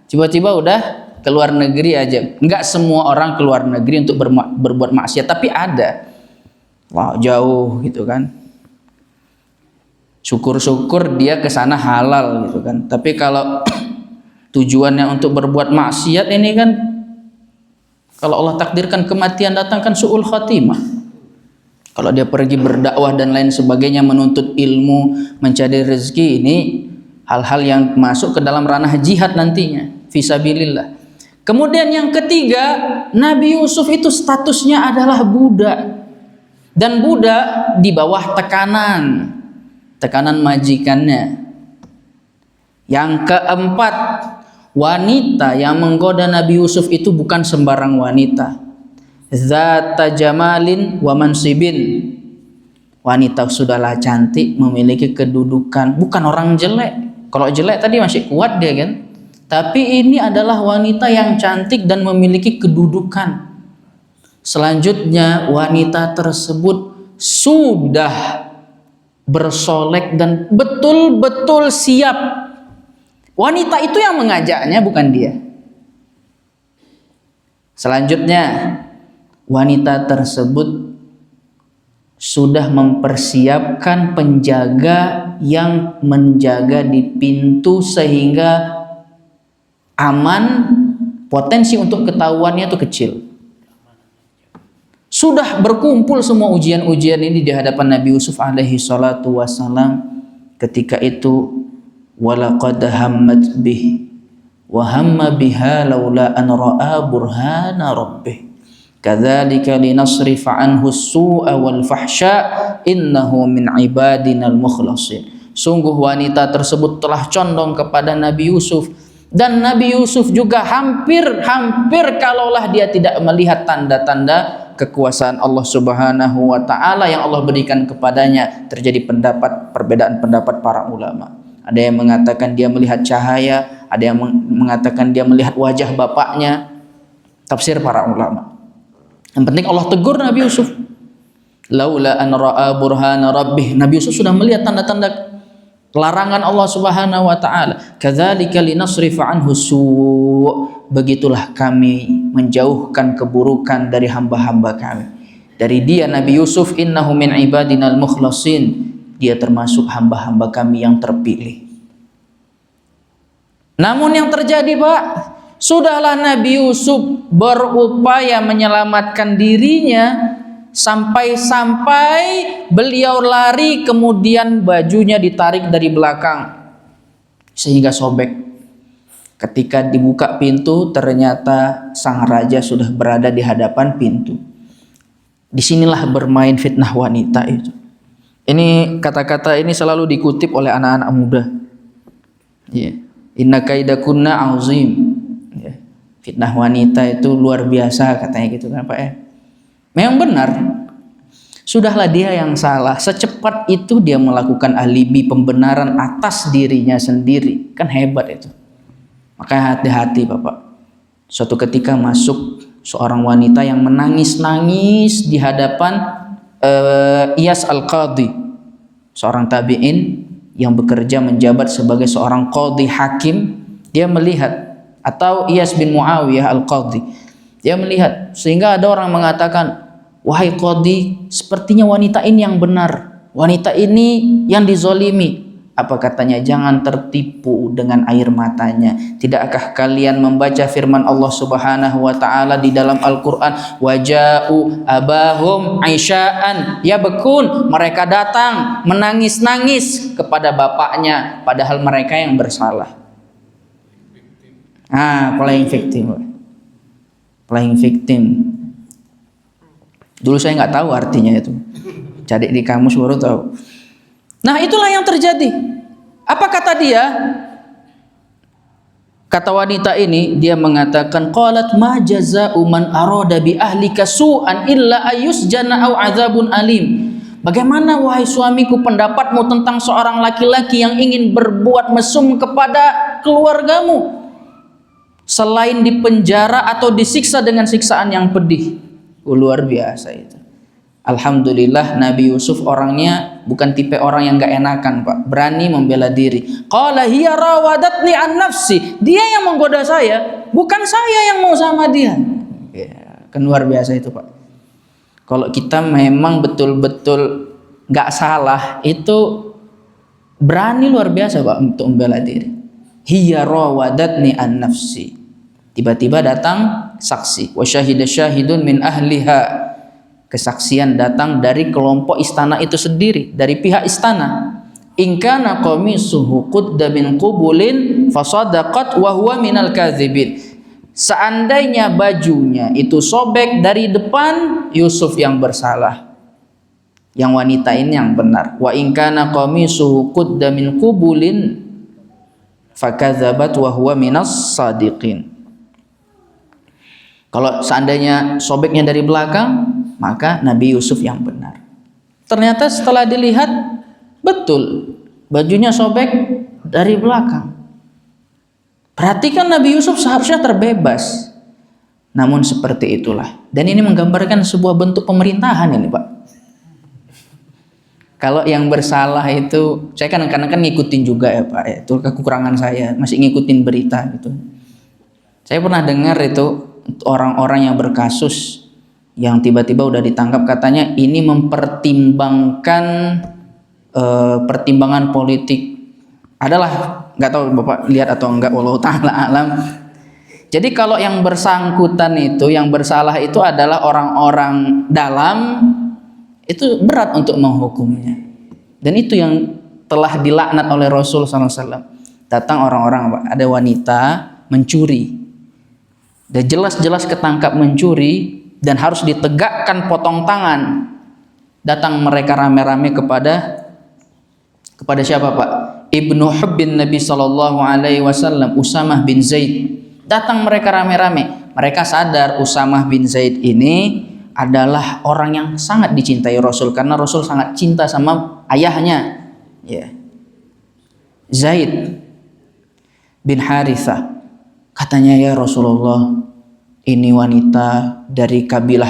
[SPEAKER 1] tiba-tiba udah ke luar negeri aja. Enggak semua orang ke luar negeri untuk berbuat maksiat, tapi ada. Wah, jauh gitu kan. Syukur-syukur dia ke sana halal gitu kan. Tapi kalau tujuannya untuk berbuat maksiat ini kan, kalau Allah takdirkan kematian datang kan su'ul khatimah. Kalau dia pergi berdakwah dan lain sebagainya, menuntut ilmu, mencari rezeki, ini hal-hal yang masuk ke dalam ranah jihad nantinya, fisabilillah. Kemudian yang ketiga, Nabi Yusuf itu statusnya adalah budak. Dan budak di bawah tekanan majikannya. Yang keempat, wanita yang menggoda Nabi Yusuf itu bukan sembarang wanita. Zata jamalin wa mansibin. Wanita sudahlah cantik, memiliki kedudukan, bukan orang jelek. Kalau jelek tadi masih kuat dia kan. Tapi ini adalah wanita yang cantik dan memiliki kedudukan. Selanjutnya, wanita tersebut sudah bersolek dan betul-betul siap. Wanita itu yang mengajaknya, bukan dia. Selanjutnya, wanita tersebut sudah mempersiapkan penjaga yang menjaga di pintu sehingga aman, potensi untuk ketahuannya itu kecil. Sudah berkumpul semua ujian-ujian ini di hadapan Nabi Yusuf alaihi salatu wassalam. Ketika itu, walaqad hammat bih wa hamma biha laula an ra'a burhana rabbih kadzalika linasrifa anhu as-su'a wal fahsya innahu min ibadinal mukhlasin. Sungguh wanita tersebut telah condong kepada Nabi Yusuf, dan Nabi Yusuf juga hampir kalaulah dia tidak melihat tanda-tanda kekuasaan Allah Subhanahu wa taala yang Allah berikan kepadanya. Terjadi perbedaan pendapat para ulama. Ada yang mengatakan dia melihat cahaya, ada yang mengatakan dia melihat wajah bapaknya. Tafsir para ulama. Yang penting Allah tegur Nabi Yusuf. Laula an ra'a burhana rabbih. Nabi Yusuf sudah melihat tanda-tanda larangan Allah Subhanahu wa taala. Kadzalika linasrifa anhu su'. Begitulah kami menjauhkan keburukan dari hamba-hamba kami. Dari dia Nabi Yusuf, innahu min ibadinal mukhlasin. Dia termasuk hamba-hamba kami yang terpilih. Namun yang terjadi Pak, sudahlah Nabi Yusuf berupaya menyelamatkan dirinya, sampai beliau lari, kemudian bajunya ditarik dari belakang sehingga sobek. Ketika dibuka pintu, ternyata sang raja sudah berada di hadapan pintu. Disinilah bermain fitnah wanita itu. Ini kata-kata ini selalu dikutip oleh anak-anak muda. Ya. Inna kaidakunna azim. Ya. Fitnah wanita itu luar biasa katanya gitu kan Pak ya. Memang benar. Sudahlah dia yang salah. Secepat itu dia melakukan alibi pembenaran atas dirinya sendiri. Kan hebat itu. Makanya hati-hati Bapak. Suatu ketika masuk seorang wanita yang menangis-nangis di hadapan Iyas Al-Qadhi, seorang tabi'in yang bekerja menjabat sebagai seorang qadhi hakim. Dia melihat, atau Iyas bin Muawiyah Al-Qadhi, dia melihat, sehingga ada orang mengatakan, wahai qadhi, sepertinya wanita ini yang benar, wanita ini yang dizolimi. Apa katanya? Jangan tertipu dengan air matanya. Tidakkah kalian membaca firman Allah Subhanahu wa taala di dalam Al-Qur'an, waja'u abahum aisya'an yabkun, mereka datang menangis-nangis kepada bapaknya padahal mereka yang bersalah. Playing victim. Playing victim. Dulu saya nggak tahu artinya itu. Cari di kamus baru tahu. Nah, itulah yang terjadi. Apa kata dia? Kata wanita ini, dia mengatakan, qalat ma jazaa'u man arada bi ahlika su'an illa ayusjana au adzabun alim. Bagaimana wahai suamiku pendapatmu tentang seorang laki-laki yang ingin berbuat mesum kepada keluargamu selain dipenjara atau disiksa dengan siksaan yang pedih? Luar biasa itu. Alhamdulillah Nabi Yusuf orangnya bukan tipe orang yang gak enakan Pak, berani membela diri. Qala hiya rawadatni an nafsi, dia yang menggoda saya, bukan saya yang mau sama dia. Ya, kan luar biasa itu Pak. Kalau kita memang betul-betul gak salah, itu berani luar biasa Pak untuk membela diri. Hiya rawadatni an nafsi. Tiba-tiba datang saksi, wa syahida syahidun min ahliha. Kesaksian datang dari kelompok istana itu sendiri, dari pihak istana. In kana qamisuhu qudda min qubulin fasadaqat wa huwa minal kadzibin. Seandainya bajunya itu sobek dari depan, Yusuf yang bersalah, yang wanita ini yang benar. Wa in kana qamisuhu qudda min qubulin fakadzabat wa huwa minas sadiqin. Kalau seandainya sobeknya dari belakang, maka Nabi Yusuf yang benar. Ternyata setelah dilihat, betul bajunya sobek dari belakang. Perhatikan, Nabi Yusuf seharusnya terbebas. Namun seperti itulah. Dan ini menggambarkan sebuah bentuk pemerintahan ini Pak. Kalau yang bersalah itu, saya kan kadang-kadang ngikutin juga ya Pak. Itu kekurangan saya, masih ngikutin berita gitu. Saya pernah dengar itu orang-orang yang berkasus yang tiba-tiba udah ditangkap, katanya ini mempertimbangkan pertimbangan politik. Adalah, nggak tahu Bapak lihat atau enggak, wallahu taala alam. Jadi kalau yang bersangkutan itu, yang bersalah itu adalah orang-orang dalam, itu berat untuk menghukumnya. Dan itu yang telah dilaknat oleh Rasul SAW. Datang orang-orang, ada wanita mencuri, dan jelas-jelas ketangkap mencuri dan harus ditegakkan potong tangan. Datang mereka rame-rame kepada siapa Pak? Ibnu Hubbin Nabi Sallallahu Alaihi Wasallam, Usamah bin Zaid. Datang mereka rame-rame. Mereka sadar Usamah bin Zaid ini adalah orang yang sangat dicintai Rasul, karena Rasul sangat cinta sama ayahnya, ya, Zaid bin Harithah. Katanya, ya Rasulullah, ini wanita dari kabilah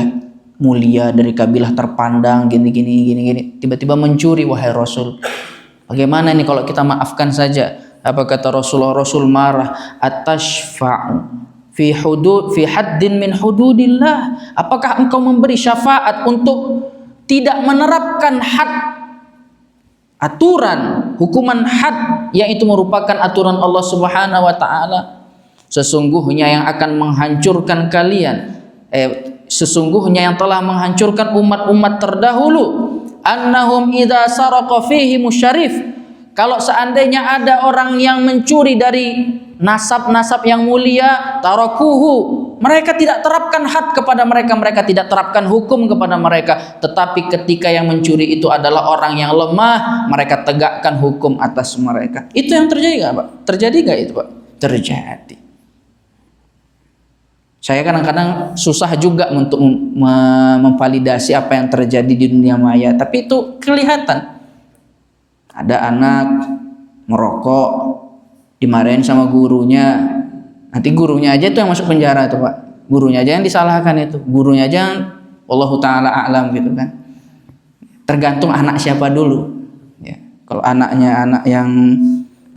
[SPEAKER 1] mulia, dari kabilah terpandang, gini. Tiba-tiba mencuri, wahai Rasul. Bagaimana ini kalau kita maafkan saja? Apa kata Rasulullah? Rasul marah. Atashfa'u fi haddin min hududillah. Apakah engkau memberi syafaat untuk tidak menerapkan had, aturan, hukuman had, yaitu merupakan aturan Allah Subhanahu wa taala? Sesungguhnya yang akan menghancurkan kalian, sesungguhnya yang telah menghancurkan umat-umat terdahulu, annahum idza saraqa fihi musyarif, kalau seandainya ada orang yang mencuri dari nasab-nasab yang mulia, tarakuhu, Mereka tidak terapkan had kepada mereka, mereka tidak terapkan hukum kepada mereka. Tetapi ketika yang mencuri itu adalah orang yang lemah, mereka tegakkan hukum atas mereka. Itu yang terjadi nggak, Pak? Terjadi nggak itu, Pak? Terjadi. Saya kadang-kadang susah juga untuk memvalidasi apa yang terjadi di dunia maya, tapi itu kelihatan. Ada anak merokok, dimarahin sama gurunya, nanti gurunya aja tuh yang masuk penjara tuh, Pak. Gurunya aja yang disalahkan itu, gurunya aja yang Allahu Ta'ala a'lam gitu kan. Tergantung anak siapa dulu ya. Kalau anaknya anak yang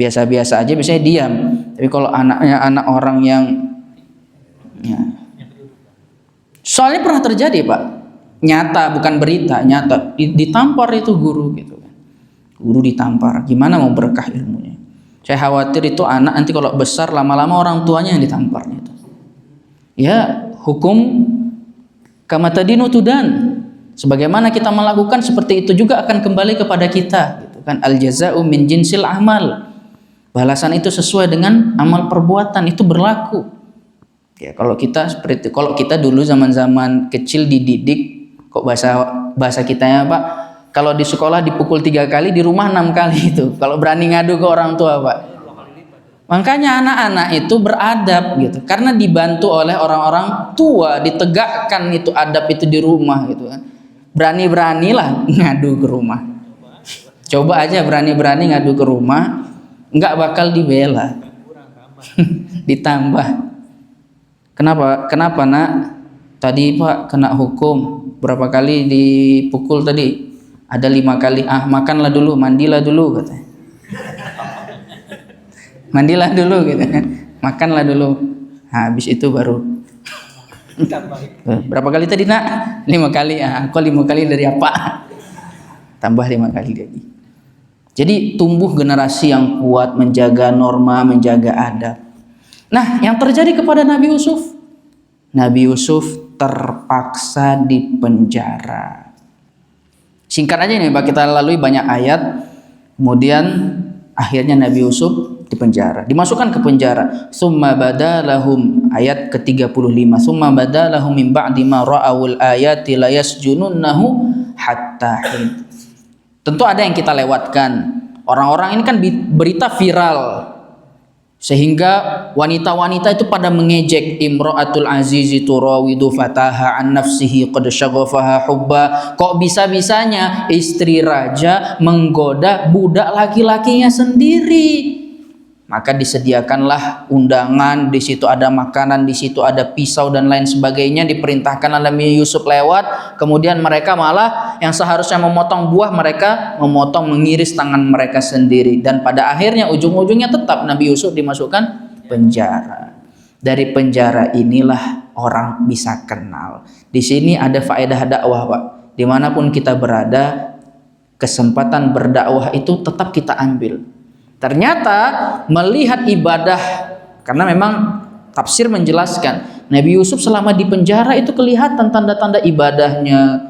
[SPEAKER 1] biasa-biasa aja biasanya diam, tapi kalau anaknya anak orang yang ya. Soalnya pernah terjadi, Pak, nyata, bukan berita, nyata, ditampar itu guru gitu kan. Guru ditampar, gimana mau berkah ilmunya? Saya khawatir itu anak nanti kalau besar lama-lama orang tuanya yang ditampar gitu. Ya, hukum kama tadinu tudan. Sebagaimana kita melakukan seperti itu juga akan kembali kepada kita gitu kan. Al jaza'u min jinsil amal. Balasan itu sesuai dengan amal perbuatan, itu berlaku. Ya, kalau kita seperti itu, kalau kita dulu zaman-zaman kecil dididik, kok bahasa kitanya, Pak, kalau di sekolah dipukul 3 kali, di rumah 6 kali itu. Kalau berani ngadu ke orang tua, Pak. Makanya anak-anak itu beradab gitu, karena dibantu oleh orang-orang tua, ditegakkan itu adab itu di rumah gitu kan. Berani-beranilah ngadu ke rumah. Coba aja berani-berani ngadu ke rumah, nggak bakal dibela. Ditambah. Kenapa nak? Tadi Pak kena hukum berapa kali dipukul tadi? Ada 5 kali. Makanlah dulu, mandilah dulu katanya. Mandilah dulu gitu. Makanlah dulu. Habis itu baru. Berapa kali tadi nak? 5 kali. Kok 5 kali dari apa? Tambah 5 kali lagi. Jadi tumbuh generasi yang kuat, menjaga norma, menjaga adab. Nah, yang terjadi kepada Nabi Yusuf, Nabi Yusuf terpaksa dipenjara. Singkat aja nih, Pak, kita lalui banyak ayat. Kemudian akhirnya Nabi Yusuf dipenjara, dimasukkan ke penjara. Summa badalahum, ayat ke-35. Summa badalahum min ba'di ma ra'awul ayati la yasjununnahu hatta hin. Tentu ada yang kita lewatkan. Orang-orang ini kan berita viral, sehingga wanita-wanita itu pada mengejek, imra'atul azizi turawidu fataha an nafsihi qad syaghafaha hubba. Kok bisa-bisanya istri raja menggoda budak laki-lakinya sendiri? Maka disediakanlah undangan, di situ ada makanan, di situ ada pisau dan lain sebagainya. Diperintahkan Nabi Yusuf lewat, kemudian mereka malah yang seharusnya memotong buah, mereka mengiris tangan mereka sendiri. Dan pada akhirnya ujung-ujungnya tetap Nabi Yusuf dimasukkan penjara. Dari penjara inilah orang bisa kenal. Di sini ada faedah dakwah, Pak. Dimanapun kita berada, kesempatan berdakwah itu tetap kita ambil. Ternyata melihat ibadah, karena memang tafsir menjelaskan Nabi Yusuf selama di penjara itu kelihatan tanda-tanda ibadahnya,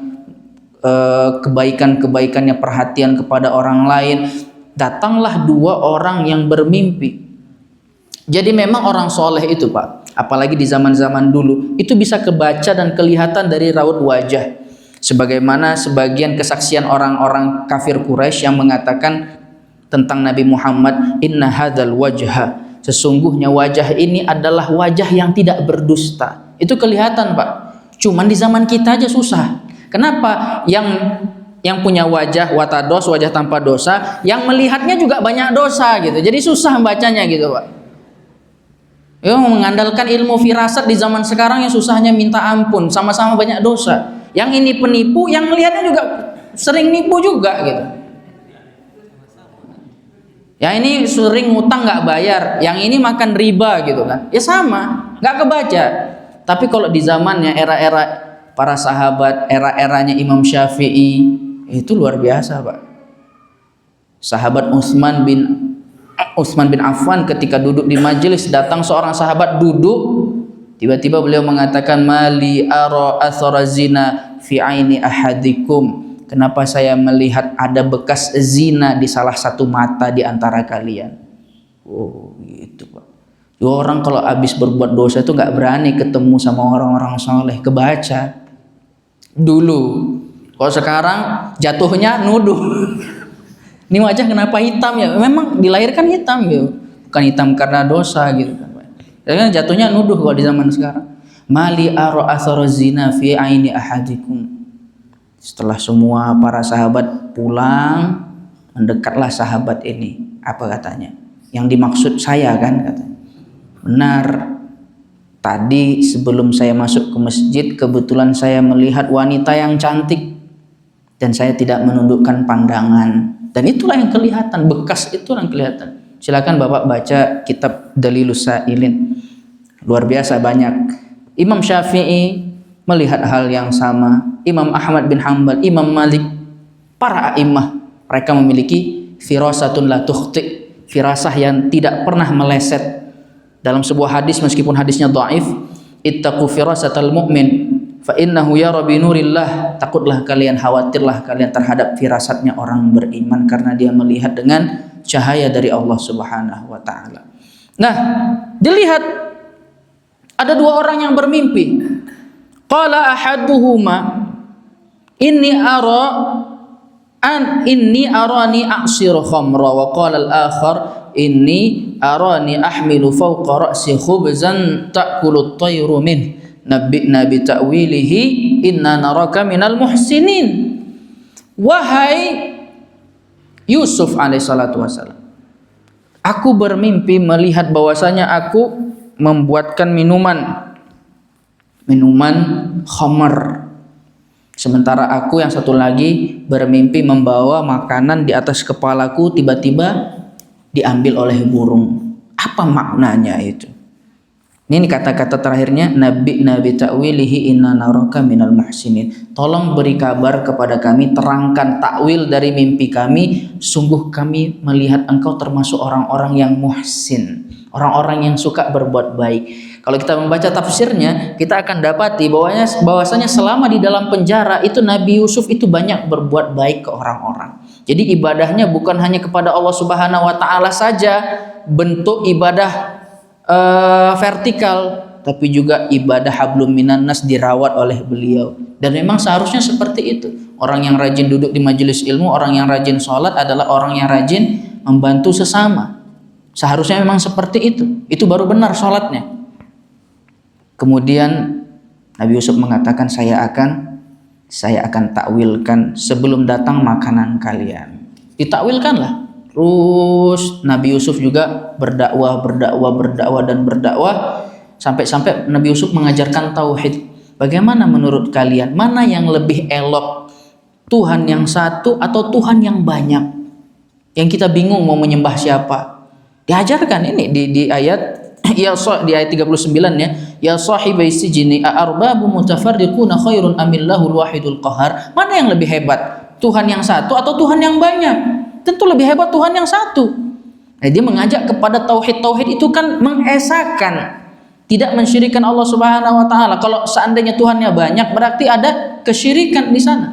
[SPEAKER 1] kebaikan-kebaikannya, perhatian kepada orang lain. Datanglah 2 orang yang bermimpi. Jadi memang orang soleh itu, Pak, apalagi di zaman-zaman dulu, itu bisa kebaca dan kelihatan dari raut wajah. Sebagaimana sebagian kesaksian orang-orang kafir Quraisy yang mengatakan tentang Nabi Muhammad, inna hadzal wajha, sesungguhnya wajah ini adalah wajah yang tidak berdusta. Itu kelihatan, Pak. Cuman di zaman kita aja susah. Kenapa? Yang punya wajah watados, wajah tanpa dosa, yang melihatnya juga banyak dosa gitu. Jadi susah bacanya gitu, Pak. Yang mengandalkan ilmu firasat di zaman sekarang yang susahnya minta ampun, sama-sama banyak dosa. Yang ini penipu, yang melihatnya juga sering nipu juga gitu. Yang ini sering ngutang nggak bayar, yang ini makan riba gitu kan, ya sama, nggak kebaca. Tapi kalau di zamannya era-era para sahabat, era-eranya Imam Syafi'i, itu luar biasa, Pak. Sahabat Utsman bin Affan ketika duduk di majelis, datang seorang sahabat duduk, tiba-tiba beliau mengatakan, mali ara athara zina fi aini ahadikum. Kenapa saya melihat ada bekas zina di salah satu mata di antara kalian? Oh, gitu, Pak. Orang kalau habis berbuat dosa itu nggak berani ketemu sama orang-orang soleh, kebaca dulu. Kalau sekarang jatuhnya nuduh. Ini wajah kenapa hitam ya? Memang dilahirkan hitam ya, bukan hitam karena dosa gitu kan. Jadi jatuhnya nuduh kalau di zaman sekarang. Mali ara athara zina fi aini ahadikum. Setelah semua para sahabat pulang, mendekatlah sahabat ini. Apa katanya? Yang dimaksud saya kan katanya. Benar, tadi sebelum saya masuk ke masjid kebetulan saya melihat wanita yang cantik dan saya tidak menundukkan pandangan, dan itulah yang kelihatan, bekas itu yang kelihatan. Silakan Bapak baca kitab Dalilus Sa'ilin, luar biasa banyak. Imam Syafi'i melihat hal yang sama, Imam Ahmad bin Hanbal, Imam Malik, para a'immah, mereka memiliki firasatun la tukhti, firasah yang tidak pernah meleset. Dalam sebuah hadis, meskipun hadisnya dhaif, ittaqu firasatal mu'min fa innahu yara bi nurillah, takutlah kalian, khawatirlah kalian terhadap firasatnya orang beriman karena dia melihat dengan cahaya dari Allah Subhanahu wa taala. Nah, dilihat ada dua orang yang bermimpi. Qala ahaduhuma inni arani a'siru khamra, wa qala al-akhar inni arani ahmilu fawqa ra'si khubzan ta'kulu at-tayru min nabbi'na bi ta'wilihi inna naraka minal muhsinin. Wahai Yusuf alaihi salatu wasalam, aku bermimpi melihat bahwasanya aku membuatkan minuman khamar, sementara aku yang satu lagi bermimpi membawa makanan di atas kepalaku, tiba-tiba diambil oleh burung. Apa maknanya itu? Ini kata-kata terakhirnya, Nabi ta'wilihi inna naraka minal muhsinin. Tolong beri kabar kepada kami, terangkan takwil dari mimpi kami, sungguh kami melihat engkau termasuk orang-orang yang muhsin, orang-orang yang suka berbuat baik. Kalau kita membaca tafsirnya, kita akan dapati bahwasanya selama di dalam penjara itu Nabi Yusuf itu banyak berbuat baik ke orang-orang. Jadi ibadahnya bukan hanya kepada Allah Subhanahu wa taala saja, bentuk ibadah vertikal, tapi juga ibadah hablum minan nas dirawat oleh beliau. Dan memang seharusnya seperti itu. Orang yang rajin duduk di majelis ilmu, orang yang rajin sholat adalah orang yang rajin membantu sesama. Seharusnya memang seperti itu. Itu baru benar sholatnya. Kemudian Nabi Yusuf mengatakan, saya akan takwilkan sebelum datang makanan kalian. Ditakwilkanlah. Terus Nabi Yusuf juga berdakwah sampai Nabi Yusuf mengajarkan tauhid. Bagaimana menurut kalian, mana yang lebih elok, Tuhan yang satu atau Tuhan yang banyak? Yang kita bingung mau menyembah siapa. Diajarkan ini di ayat di ayat 39 ya. Ya sahibai sijni a'arbabu mutafarriquna khairun amillahul wahidul qahar. Mana yang lebih hebat? Tuhan yang satu atau Tuhan yang banyak? Tentu lebih hebat Tuhan yang satu. Nah, dia mengajak kepada tauhid. Tauhid itu kan mengesahkan, tidak mensyirikan Allah Subhanahu wa taala. Kalau seandainya Tuhannya banyak, berarti ada kesyirikan di sana.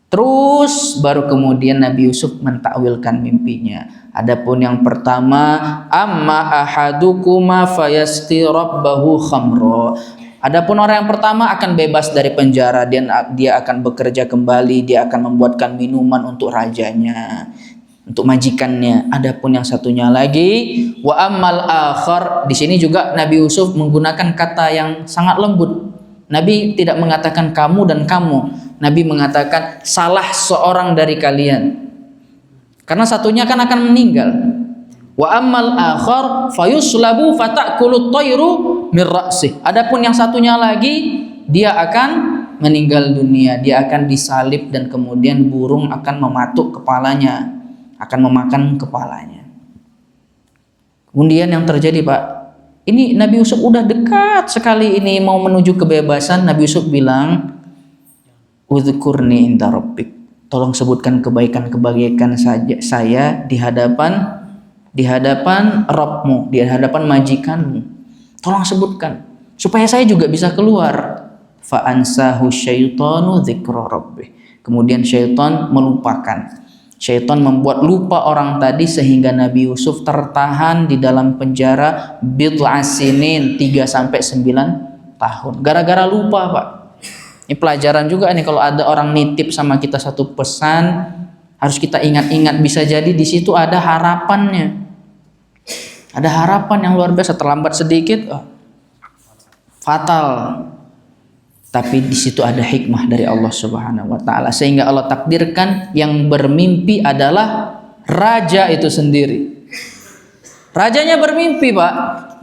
[SPEAKER 1] Terus baru kemudian Nabi Yusuf mentakwilkan mimpinya. Adapun yang pertama, amma ahadukuma fayasti rabbahu khamra. Adapun orang yang pertama akan bebas dari penjara, dia akan bekerja kembali, dia akan membuatkan minuman untuk rajanya, untuk majikannya. Adapun yang satunya lagi, wa ammal akhar, di sini juga Nabi Yusuf menggunakan kata yang sangat lembut. Nabi tidak mengatakan kamu dan kamu. Nabi mengatakan salah seorang dari kalian. Karena satunya kan akan meninggal. Wa ammal akhar fayuslabu fata'kulu at-tayru min ra'sih. Adapun yang satunya lagi, dia akan meninggal dunia, dia akan disalib dan kemudian burung akan mematuk kepalanya, akan memakan kepalanya. Kemudian yang terjadi, Pak, ini Nabi Yusuf udah dekat sekali ini mau menuju kebebasan. Nabi Yusuf bilang, "Udhkurni inda rabbik." Tolong sebutkan kebaikan-kebaikan saya di hadapan Rabbmu, di hadapan majikanmu. Tolong sebutkan supaya saya juga bisa keluar. Fa ansahu syaitanu dzikra rabbih. Kemudian syaitan melupakan. Syaitan membuat lupa orang tadi sehingga Nabi Yusuf tertahan di dalam penjara bid'a sinin, 3 sampai 9 tahun. Gara-gara lupa, Pak. Ini pelajaran juga nih, kalau ada orang nitip sama kita satu pesan, harus kita ingat-ingat, bisa jadi di situ ada harapannya. Ada harapan yang luar biasa, terlambat sedikit fatal. Tapi di situ ada hikmah dari Allah Subhanahu wa taala, sehingga Allah takdirkan yang bermimpi adalah raja itu sendiri. Rajanya bermimpi, Pak.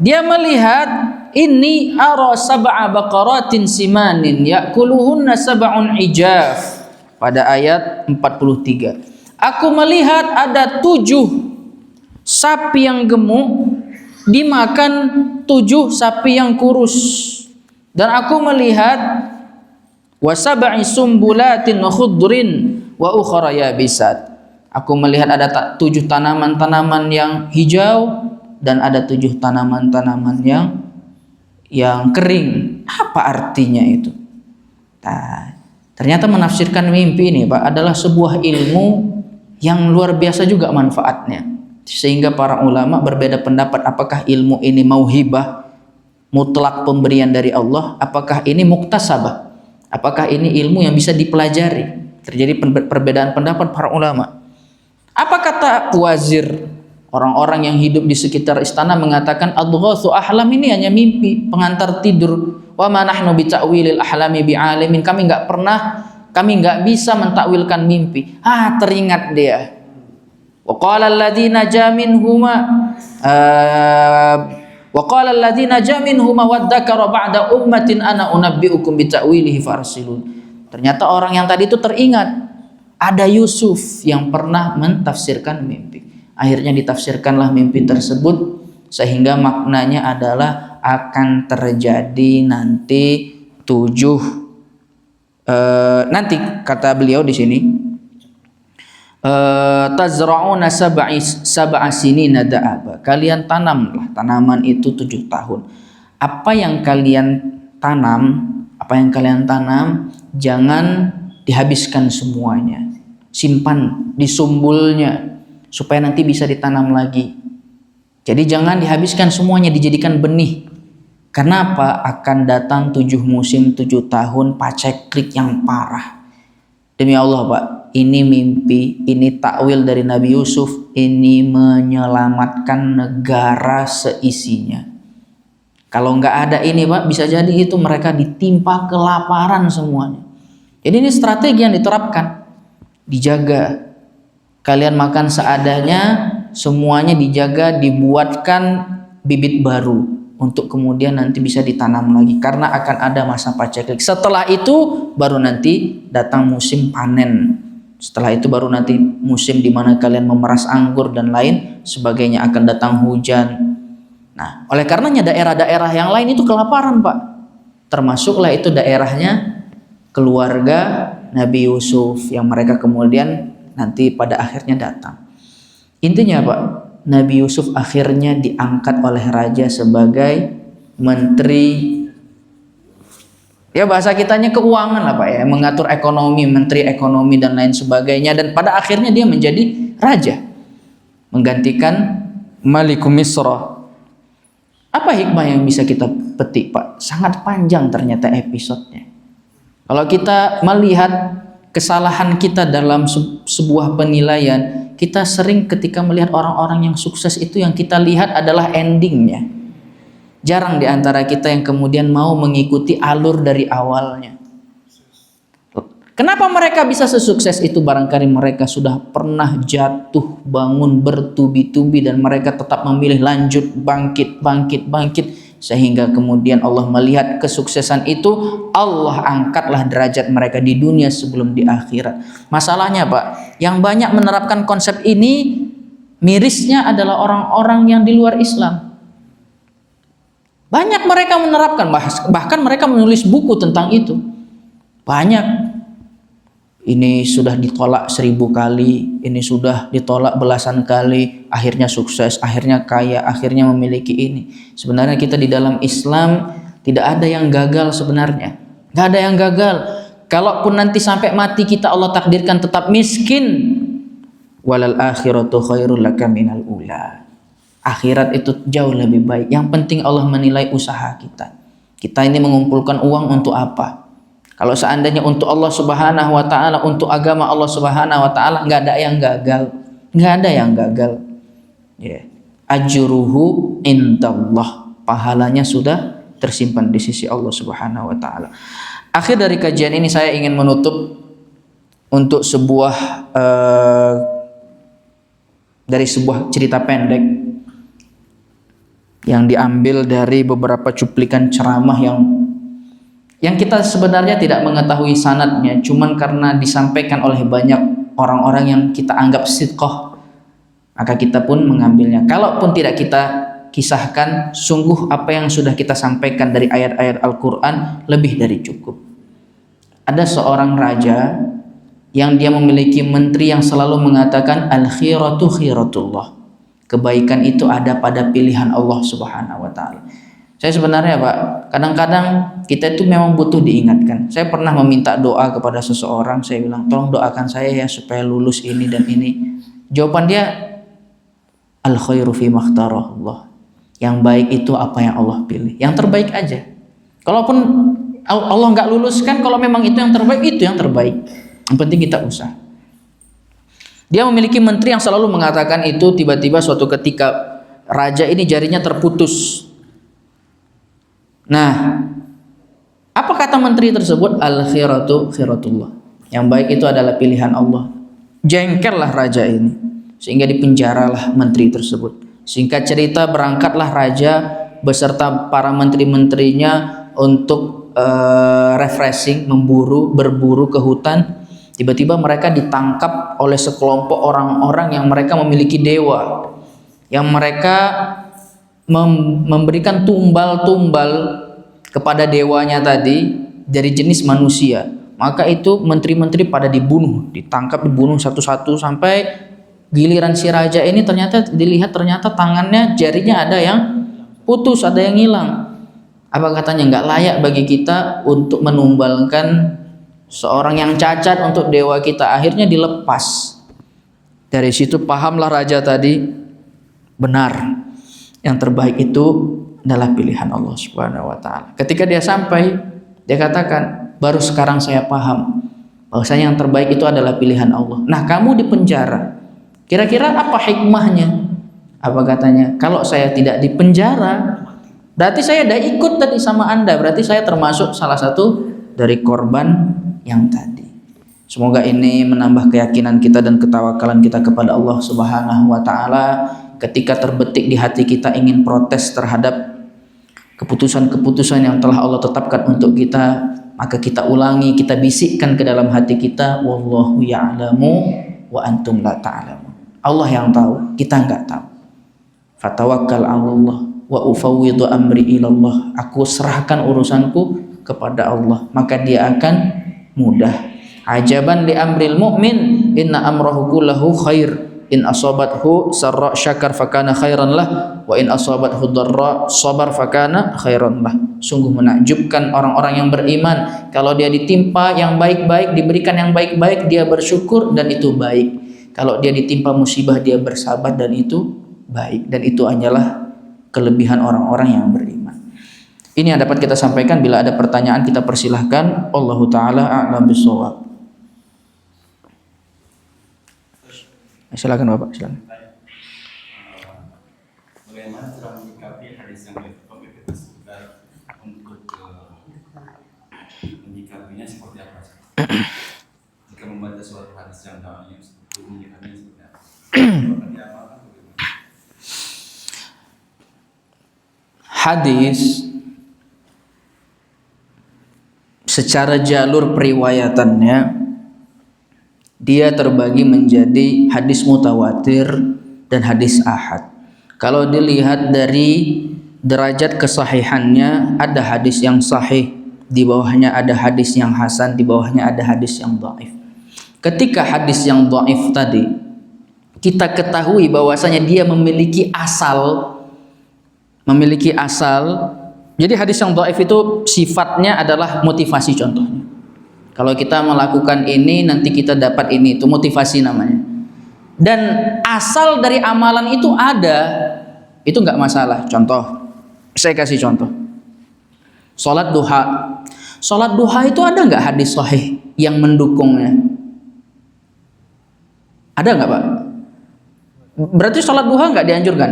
[SPEAKER 1] Dia melihat, ini ara sab'a baqaratin simanin ya'kuluhunna sab'un ijaf. Pada ayat 43. Aku melihat ada 7 sapi yang gemuk dimakan 7 sapi yang kurus. Dan aku melihat wa sab'i sumbulatin khudrin wa ukhra yabisat. Aku melihat ada 7 tanaman-tanaman yang hijau dan ada 7 tanaman-tanaman yang kering. Apa artinya itu? Nah, ternyata menafsirkan mimpi ini, Pak, adalah sebuah ilmu yang luar biasa juga manfaatnya. Sehingga para ulama berbeda pendapat, apakah ilmu ini mauhibah, mutlak pemberian dari Allah, apakah ini muktasabah, apakah ini ilmu yang bisa dipelajari. Terjadi perbedaan pendapat para ulama. Apa kata wazir, orang-orang yang hidup di sekitar istana mengatakan adghatsu ahlam, ini hanya mimpi, pengantar tidur. Wa ma nahnu bi ta'wilil ahlami bi'alimin, kami nggak bisa mentakwilkan mimpi. Teringat dia. Wa qala alladziina jaminhuma wadzakara ba'da ummatin ana unabbiukum bita'wilihi farsilun. Ternyata orang yang tadi itu teringat, ada Yusuf yang pernah mentafsirkan mimpi. Akhirnya ditafsirkanlah mimpi tersebut, sehingga maknanya adalah akan terjadi nanti 7 nanti kata beliau di sini, tazra'una sab'a sinina da'aba. Kalian tanamlah tanaman itu 7 tahun. Apa yang kalian tanam jangan dihabiskan semuanya. Simpan di sumbulnya supaya nanti bisa ditanam lagi. Jadi jangan dihabiskan semuanya, dijadikan benih. Kenapa? Akan datang 7 musim, 7 tahun paceklik yang parah. Demi Allah, Pak, ini mimpi, ini takwil dari Nabi Yusuf, ini menyelamatkan negara seisinya. Kalau nggak ada ini, Pak, bisa jadi itu mereka ditimpa kelaparan semuanya. Jadi ini strategi yang diterapkan, dijaga. Kalian makan seadanya, semuanya dijaga, dibuatkan bibit baru untuk kemudian nanti bisa ditanam lagi, karena akan ada masa paceklik. Setelah itu baru nanti datang musim panen. Setelah itu baru nanti musim di mana kalian memeras anggur dan lain sebagainya, akan datang hujan. Nah, oleh karenanya daerah-daerah yang lain itu kelaparan, Pak. Termasuklah itu daerahnya keluarga Nabi Yusuf yang mereka kemudian nanti pada akhirnya datang. Intinya, Pak, Nabi Yusuf akhirnya diangkat oleh raja sebagai menteri, ya bahasa kitanya keuangan lah, Pak, ya, mengatur ekonomi, menteri ekonomi dan lain sebagainya, dan pada akhirnya dia menjadi raja menggantikan Malikum Misra. Apa hikmah yang bisa kita petik, Pak? Sangat panjang ternyata episodenya. Kalau kita melihat kesalahan kita dalam sebuah penilaian, kita sering ketika melihat orang-orang yang sukses itu yang kita lihat adalah endingnya. Jarang di antara kita yang kemudian mau mengikuti alur dari awalnya. Kenapa mereka bisa sesukses itu? Barangkali mereka sudah pernah jatuh bangun bertubi-tubi dan mereka tetap memilih lanjut, bangkit. Sehingga kemudian Allah melihat kesuksesan itu, Allah angkatlah derajat mereka di dunia sebelum di akhirat. Masalahnya, Pak, yang banyak menerapkan konsep ini, mirisnya adalah orang-orang yang di luar Islam. Banyak mereka menerapkan, bahkan mereka menulis buku tentang itu. Banyak. Ini sudah ditolak 1000 kali, ini sudah ditolak belasan kali, akhirnya sukses, akhirnya kaya, akhirnya memiliki ini. Sebenarnya kita di dalam Islam tidak ada yang gagal sebenarnya. Gak ada yang gagal. Kalaupun nanti sampai mati kita Allah takdirkan tetap miskin, walal akhiratu khairul laka minal ula. Akhirat itu jauh lebih baik. Yang penting Allah menilai usaha kita. Kita ini mengumpulkan uang untuk apa? Kalau seandainya untuk Allah Subhanahu wa taala, untuk agama Allah Subhanahu wa taala, enggak ada yang gagal. Enggak ada yang gagal. Ya. Ajruhu indallah. Pahalanya sudah tersimpan di sisi Allah Subhanahu wa taala. Akhir dari kajian ini saya ingin menutup untuk dari sebuah cerita pendek yang diambil dari beberapa cuplikan ceramah yang kita sebenarnya tidak mengetahui sanadnya, cuman karena disampaikan oleh banyak orang-orang yang kita anggap sidqah, maka kita pun mengambilnya. Kalaupun tidak kita kisahkan, sungguh apa yang sudah kita sampaikan dari ayat-ayat Al-Quran lebih dari cukup. Ada seorang raja yang dia memiliki menteri yang selalu mengatakan al-khiratu khiratullah. Kebaikan itu ada pada pilihan Allah Subhanahu wa taala. Saya sebenarnya Pak, kadang-kadang kita itu memang butuh diingatkan. Saya pernah meminta doa kepada seseorang, saya bilang, "Tolong doakan saya ya supaya lulus ini dan ini." Jawaban dia, "Al khairu fi makhtarallah." Yang baik itu apa yang Allah pilih. Yang terbaik aja. Kalaupun Allah nggak luluskan, kalau memang itu yang terbaik, itu yang terbaik. Yang penting kita usaha. Dia memiliki menteri yang selalu mengatakan itu. Tiba-tiba suatu ketika raja ini jarinya terputus. Nah, apa kata menteri tersebut? Al-khiratu khiratullah. Yang baik itu adalah pilihan Allah. Jengkellah raja ini, sehingga dipenjaralah menteri tersebut. Singkat cerita, berangkatlah raja beserta para menteri-menterinya untuk refreshing, berburu ke hutan. Tiba-tiba mereka ditangkap oleh sekelompok orang-orang yang mereka memiliki dewa, yang mereka memberikan tumbal-tumbal kepada dewanya tadi dari jenis manusia. Maka itu menteri-menteri pada dibunuh, ditangkap, dibunuh satu-satu, sampai giliran si raja ini ternyata tangannya, jarinya ada yang putus, ada yang hilang. Apa katanya, nggak layak bagi kita untuk menumbalkan seorang yang cacat untuk dewa kita. Akhirnya dilepas. Dari situ pahamlah raja tadi, benar, yang terbaik itu adalah pilihan Allah Subhanahu wa taala. Ketika dia sampai, dia katakan, baru sekarang saya paham bahwasanya yang terbaik itu adalah pilihan Allah. Nah, kamu di penjara, kira-kira apa hikmahnya? Apa katanya? Kalau saya tidak di penjara, berarti saya tidak ikut tadi sama Anda, berarti saya termasuk salah satu dari korban yang tadi. Semoga ini menambah keyakinan kita dan ketawakalan kita kepada Allah Subhanahu wa taala. Ketika terbetik di hati kita ingin protes terhadap keputusan-keputusan yang telah Allah tetapkan untuk kita, maka kita ulangi, kita bisikkan ke dalam hati kita, wallahu ya'lamu wa antum la ta'lamun. Allah yang tahu, kita enggak tahu. Fatawakkal 'alallah wa ufawwidu amri ilallah. Aku serahkan urusanku kepada Allah, maka dia akan mudah. Ajaban li amril mu'min, inna amrahu kullahu khair. In asabathu sarra syakar fakana khairan lah, wa in asabathu darra sabar fakana khairan lah. Sungguh menakjubkan orang-orang yang beriman, kalau dia ditimpa yang baik-baik, diberikan yang baik-baik, dia bersyukur dan itu baik. Kalau dia ditimpa musibah, dia bersabar dan itu baik. Dan itu hanyalah kelebihan orang-orang yang beriman. Ini yang dapat kita sampaikan. Bila ada pertanyaan kita persilahkan. Allahu ta'ala a'lam bishawab. Silakan Bapak, silakan.
[SPEAKER 2] Bagaimana cara menyikapi hadis yang kita seputar untuk menyikapinya seperti apa? Jika membaca suatu hadis yang dalamnya seperti menyikapinya seperti apa?
[SPEAKER 1] Hadis secara jalur periwayatannya dia terbagi menjadi hadis mutawatir dan hadis ahad. Kalau dilihat dari derajat kesahihannya, ada hadis yang sahih, di bawahnya ada hadis yang hasan, di bawahnya ada hadis yang dhaif. Ketika hadis yang dhaif tadi kita ketahui bahwasanya dia memiliki asal. Jadi hadis yang dhaif itu sifatnya adalah motivasi. Contohnya, kalau kita melakukan ini nanti kita dapat ini, itu motivasi namanya. dan asal dari amalan itu ada, itu nggak masalah. Contoh, saya kasih contoh. Sholat duha. Sholat duha itu ada nggak hadis sahih yang mendukungnya? Ada nggak Pak? Berarti sholat duha nggak dianjurkan?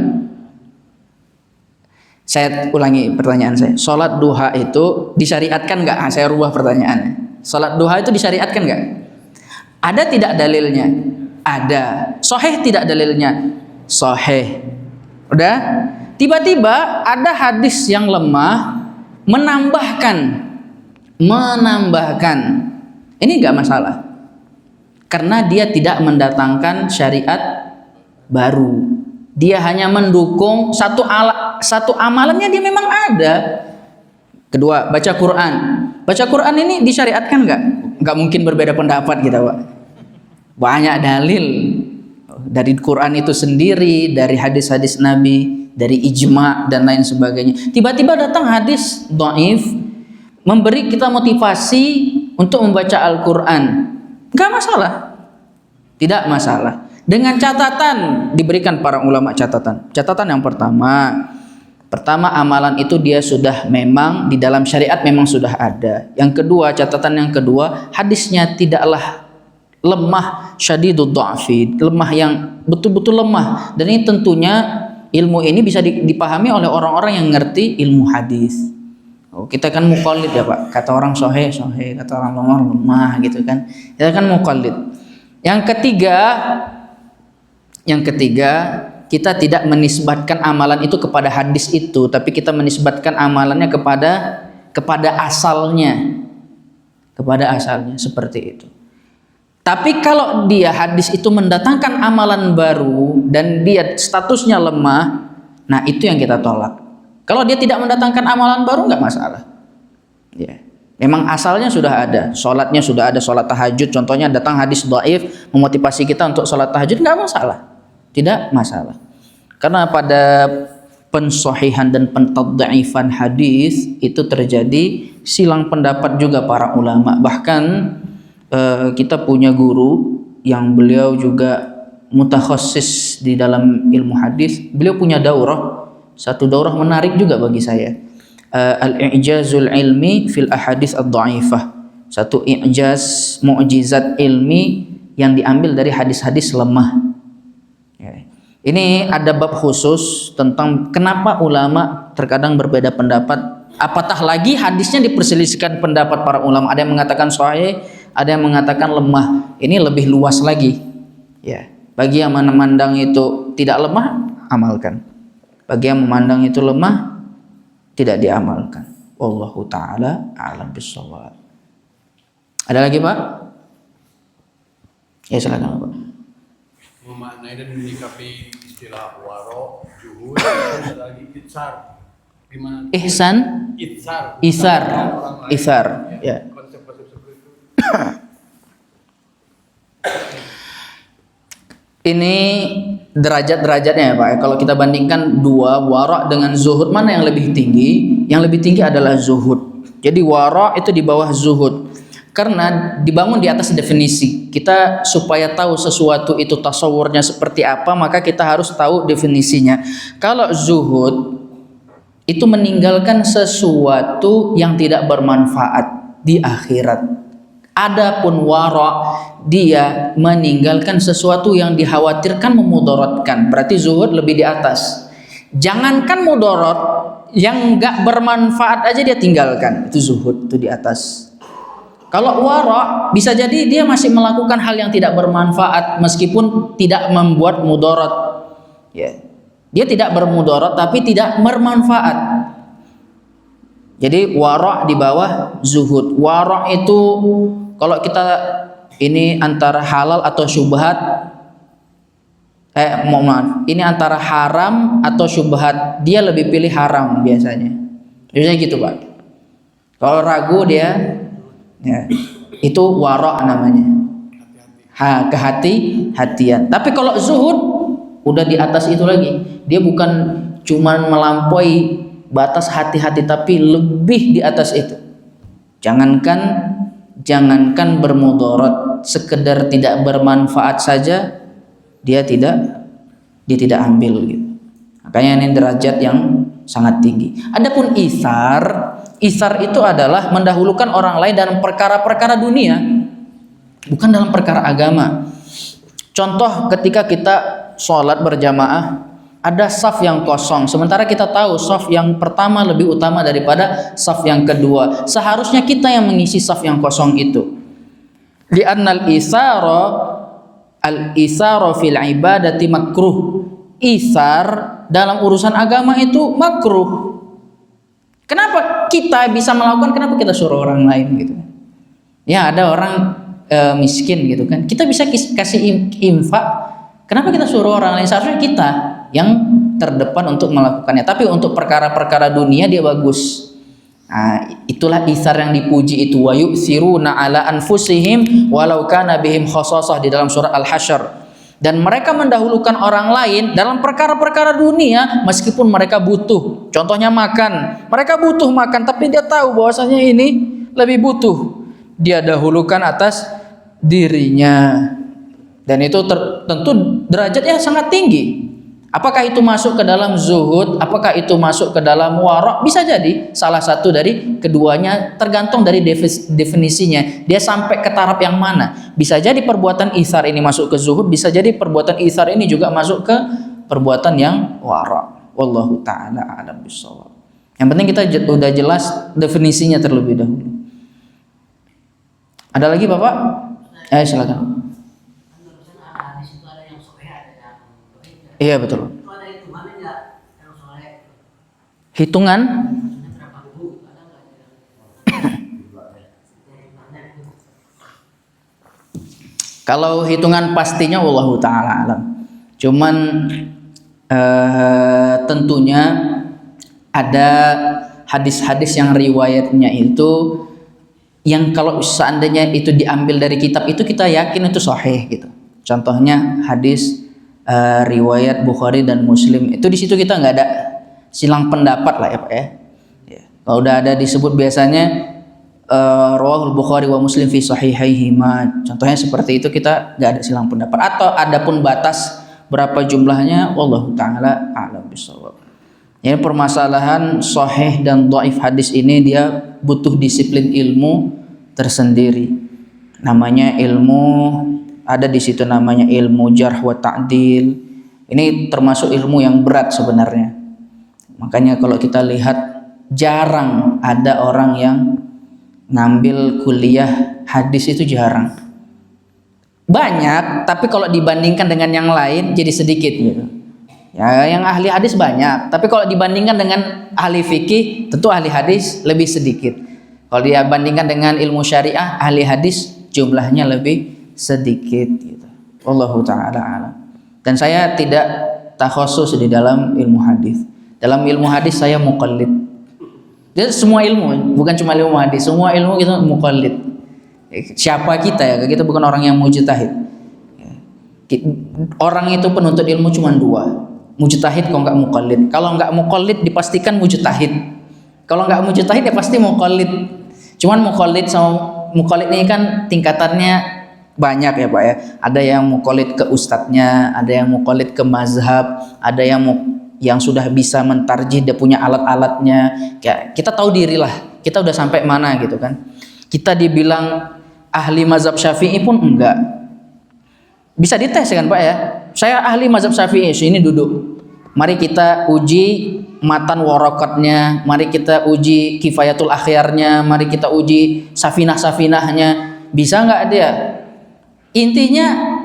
[SPEAKER 1] Saya ulangi pertanyaan saya. Sholat duha itu disyariatkan nggak? Saya rubah pertanyaannya. Sholat duha itu disyariatkan nggak? Ada tidak dalilnya? Ada. Sahih tidak dalilnya? Sahih. Udah? Tiba-tiba ada hadis yang lemah menambahkan. Ini nggak masalah. Karena dia tidak mendatangkan syariat baru. Dia hanya mendukung satu amalannya dia memang ada. Kedua, baca Quran. Baca Quran ini disyariatkan nggak? Nggak mungkin berbeda pendapat kita, Pak. Banyak dalil dari Quran itu sendiri, dari hadis-hadis Nabi, dari ijma dan lain sebagainya. Tiba-tiba datang hadis dhaif memberi kita motivasi untuk membaca Al-Quran. Nggak masalah. Tidak masalah. Dengan catatan, diberikan para ulama catatan. Catatan yang pertama amalan itu dia sudah memang di dalam syariat memang sudah ada. Yang kedua, catatan yang kedua, hadisnya tidaklah lemah, syadidud dha'fi, lemah yang betul-betul lemah. Dan ini tentunya ilmu ini bisa dipahami oleh orang-orang yang ngerti ilmu hadis. Kita kan muqallid ya Pak. Kata orang sahih, kata orang lemah gitu kan. Kita kan muqallid. Yang ketiga, kita tidak menisbatkan amalan itu kepada hadis itu, tapi kita menisbatkan amalannya kepada asalnya. Kepada asalnya seperti itu. Tapi kalau dia hadis itu mendatangkan amalan baru dan dia statusnya lemah, nah itu yang kita tolak. Kalau dia tidak mendatangkan amalan baru nggak masalah. Ya. Memang asalnya sudah ada, sholatnya sudah ada, sholat tahajud. Contohnya datang hadis dhaif memotivasi kita untuk sholat tahajud, nggak masalah. Tidak masalah. Karena pada pensahihan dan pentadhaifan hadis itu terjadi silang pendapat juga para ulama. Bahkan kita punya guru yang beliau juga mutakhassis di dalam ilmu hadis. Beliau punya daurah, satu daurah menarik juga bagi saya. Al-i'jazul ilmi fil ahadits ad-dha'ifah. Satu i'jaz, mukjizat ilmi yang diambil dari hadis-hadis lemah. Ini ada bab khusus tentang kenapa ulama terkadang berbeda pendapat. Apatah lagi hadisnya diperselisihkan pendapat para ulama. Ada yang mengatakan sahih, ada yang mengatakan lemah. Ini lebih luas lagi. Ya, bagi yang memandang itu tidak lemah, amalkan. Bagi yang memandang itu lemah, tidak diamalkan. Wallahu taala a'lam bissawab. Ada lagi, Pak? Ya, silakan, Pak.
[SPEAKER 3] Memaknai dan menyikapi istilah waro, juhud, dan lagi itsar. Gimana?
[SPEAKER 1] Ihsan, isar, ya.
[SPEAKER 3] Konsep-konsep seperti itu.
[SPEAKER 1] Ini derajat-derajatnya ya Pak. Kalau kita bandingkan dua, wara dengan zuhud, mana yang lebih tinggi? Yang lebih tinggi adalah zuhud. Jadi wara itu di bawah zuhud. Karena dibangun di atas definisi. Kita supaya tahu sesuatu itu tasawurnya seperti apa, maka kita harus tahu definisinya. Kalau zuhud itu meninggalkan sesuatu yang tidak bermanfaat di akhirat. Adapun wara, dia meninggalkan sesuatu yang dikhawatirkan memudaratkan. Berarti zuhud lebih di atas. Jangankan mudarat, yang enggak bermanfaat aja dia tinggalkan. Itu zuhud, itu di atas. Kalau wara, bisa jadi dia masih melakukan hal yang tidak bermanfaat meskipun tidak membuat mudarat. Ya. Dia tidak bermudarat tapi tidak bermanfaat. Jadi wara di bawah zuhud. Wara itu kalau kita ini antara halal atau syubhat, ini antara haram atau syubhat, dia lebih pilih haram biasanya. Biasanya gitu Pak. Kalau ragu dia, ya, itu wara namanya. Kehati-hatian. Tapi kalau zuhud udah di atas itu lagi. Dia bukan cuman melampaui batas hati-hati tapi lebih di atas itu. Jangankan bermudarat, sekedar tidak bermanfaat saja dia tidak ambil gitu. Makanya ini derajat yang sangat tinggi. Adapun isar itu adalah mendahulukan orang lain dalam perkara-perkara dunia, bukan dalam perkara agama. Contoh ketika kita sholat berjamaah, ada saf yang kosong, sementara kita tahu saf yang pertama lebih utama daripada saf yang kedua. Seharusnya kita yang mengisi saf yang kosong itu. Li'annal al-isara fil ibadati makruh. Isar dalam urusan agama itu makruh. Kenapa kita bisa melakukan? Kenapa kita suruh orang lain gitu? Ya ada orang miskin gitu kan. Kita bisa kasih infak. Kenapa kita suruh orang lain? Seharusnya kita yang terdepan untuk melakukannya. Tapi untuk perkara-perkara dunia dia bagus. Nah, itulah isar yang dipuji itu. Wa yu'siruna ala anfusihim walau kana bihim khasasah di dalam surah Al-Hasyr. Dan mereka mendahulukan orang lain dalam perkara-perkara dunia meskipun mereka butuh. Contohnya makan. Mereka butuh makan tapi dia tahu bahwasanya ini lebih butuh. Dia dahulukan atas dirinya. Dan itu tentu derajatnya sangat tinggi. Apakah itu masuk ke dalam zuhud? Apakah itu masuk ke dalam wara'? Bisa jadi salah satu dari keduanya, tergantung dari definisinya. Dia sampai ke taraf yang mana? Bisa jadi perbuatan isar ini masuk ke zuhud, bisa jadi perbuatan isar ini juga masuk ke perbuatan yang wara'. Wallahu ta'ala a'lam bishawab. Yang penting kita udah jelas definisinya terlebih dahulu. Ada lagi Bapak? Silakan. Iya betul. Hitungan? Kalau hitungan pastinya wallahu ta'ala alam. Cuman tentunya ada hadis-hadis yang riwayatnya itu yang kalau seandainya itu diambil dari kitab itu kita yakin itu sahih gitu. Contohnya hadis riwayat Bukhari dan Muslim itu di situ kita nggak ada silang pendapat lah ya Pak ya. Kalau udah ada disebut biasanya rawahul Bukhari wa Muslim fi sahihaihima. Contohnya seperti itu kita nggak ada silang pendapat. Atau adapun batas berapa jumlahnya wallahu taala a'lam bishawab. Ya permasalahan sahih dan dhaif hadis ini dia butuh disiplin ilmu tersendiri. Namanya ilmu ada di situ namanya ilmu jarh wa ta'dil. Ini termasuk ilmu yang berat sebenarnya. Makanya kalau kita lihat jarang ada orang yang ngambil kuliah hadis itu jarang. Banyak, tapi kalau dibandingkan dengan yang lain jadi sedikit gitu. Ya, yang ahli hadis banyak, tapi kalau dibandingkan dengan ahli fikih, tentu ahli hadis lebih sedikit. Kalau dibandingkan dengan ilmu syariah, ahli hadis jumlahnya lebih sedikit gitu. Wallahu ta'ala alam. Dan saya tidak takhusus di dalam ilmu hadis. Dalam ilmu hadis saya muqallid. Jadi semua ilmu, bukan cuma ilmu hadis, semua ilmu kita muqallid. Siapa kita ya? Kita bukan orang yang mujtahid. Orang itu penuntut ilmu cuma dua. Mujtahid kalau nggak muqallid. Kalau nggak muqallid dipastikan mujtahid. Kalau nggak mujtahid ya pasti muqallid. Cuman muqallid sama muqallid ini kan tingkatannya banyak ya Pak ya. Ada yang muqallid ke ustadznya, ada yang muqallid ke mazhab, ada yang sudah bisa mentarjih, dia punya alat-alatnya. Kayak kita tahu diri lah, kita udah sampai mana gitu kan. Kita dibilang ahli mazhab Syafi'i pun enggak. Bisa dites kan Pak ya. Saya ahli mazhab Syafi'i, sini duduk. Mari kita uji matan warokatnya, mari kita uji kifayatul akhyarnya, mari kita uji safinah-safinahnya. Bisa nggak dia? Intinya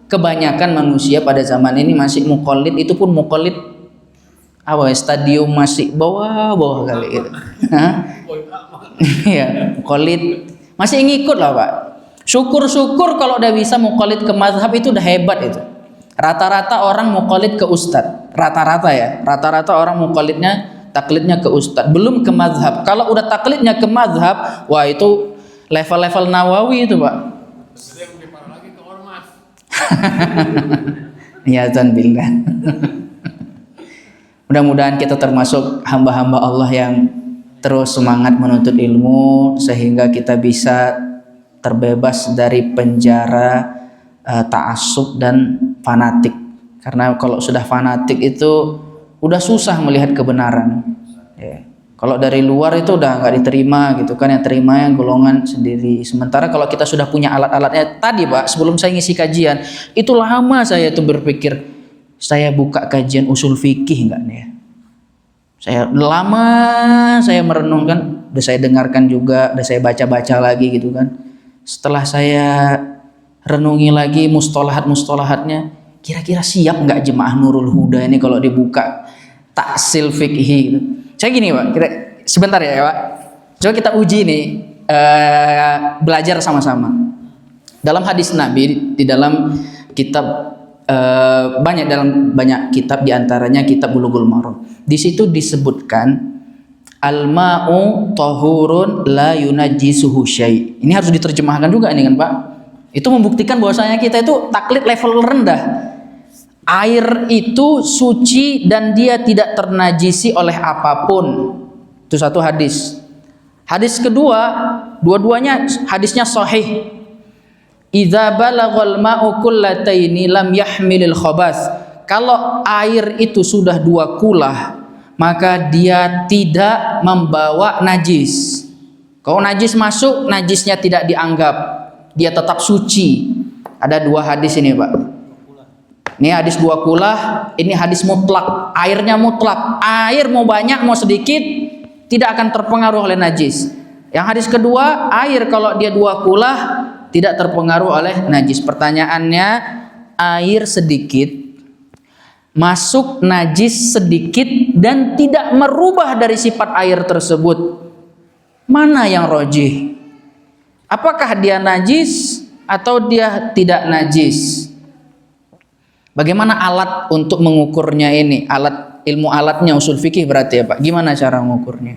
[SPEAKER 1] kebanyakan manusia pada zaman ini masih muqallid, itu pun muqallid apa ya, stadium masih bawah-bawah kali itu. Iya, muqallid masih ngikut lah Pak. Syukur-syukur kalau udah bisa muqallid ke mazhab itu udah hebat itu. Rata-rata orang muqallid ke ustad, rata-rata ya, rata-rata orang muqallidnya taklidnya ke ustad, belum ke mazhab. Kalau udah taklidnya ke mazhab, wah itu level-level Nawawi itu Pak.
[SPEAKER 3] Yang lebih parah lagi ke ormas.
[SPEAKER 1] Ya billah. Mudah-mudahan kita termasuk hamba-hamba Allah yang terus semangat menuntut ilmu sehingga kita bisa terbebas dari penjara ta'assub dan fanatik. Karena kalau sudah fanatik itu udah susah melihat kebenaran. Ya. Kalau dari luar itu udah nggak diterima gitu kan, yang terima yang golongan sendiri. Sementara kalau kita sudah punya alat-alatnya tadi Pak, sebelum saya ngisi kajian, itu lama saya tuh berpikir, saya buka kajian usul fikih enggak nih ya. Saya merenungkan, udah saya dengarkan juga, udah saya baca-baca lagi gitu kan. Setelah saya renungi lagi mustalahat-mustalahatnya, kira-kira siap nggak jemaah Nurul Huda ini kalau dibuka taksil fikhi gitu. Saya gini Pak, sebentar ya Pak. Coba kita uji nih, belajar sama-sama. Dalam hadis Nabi, di dalam kitab banyak kitab, diantaranya kitab Bulughul Maram. Di situ disebutkan al-ma'u tahurun la yunajjisuhu syai'. Ini harus diterjemahkan juga ini kan Pak. Itu membuktikan bahwasanya kita itu taklid level rendah. Air itu suci dan dia tidak ternajisi oleh apapun. Itu satu hadis. Hadis kedua, dua-duanya hadisnya sahih. Idza balaghal ma'u kullataini lam yahmilil khabas. Kalau air itu sudah 2 kulah, maka dia tidak membawa najis. Kalau najis masuk, najisnya tidak dianggap, dia tetap suci. Ada 2 hadis ini Pak. Ini hadis 2 kulah, ini hadis mutlak. Airnya mutlak. Air mau banyak mau sedikit tidak akan terpengaruh oleh najis. Yang hadis kedua, air kalau dia 2 kulah tidak terpengaruh oleh najis. Pertanyaannya, air sedikit masuk najis sedikit dan tidak merubah dari sifat air tersebut. Mana yang rajih? Apakah dia najis atau dia tidak najis? Bagaimana alat untuk mengukurnya ini? Ilmu alatnya usul fikih berarti ya Pak. Gimana cara mengukurnya?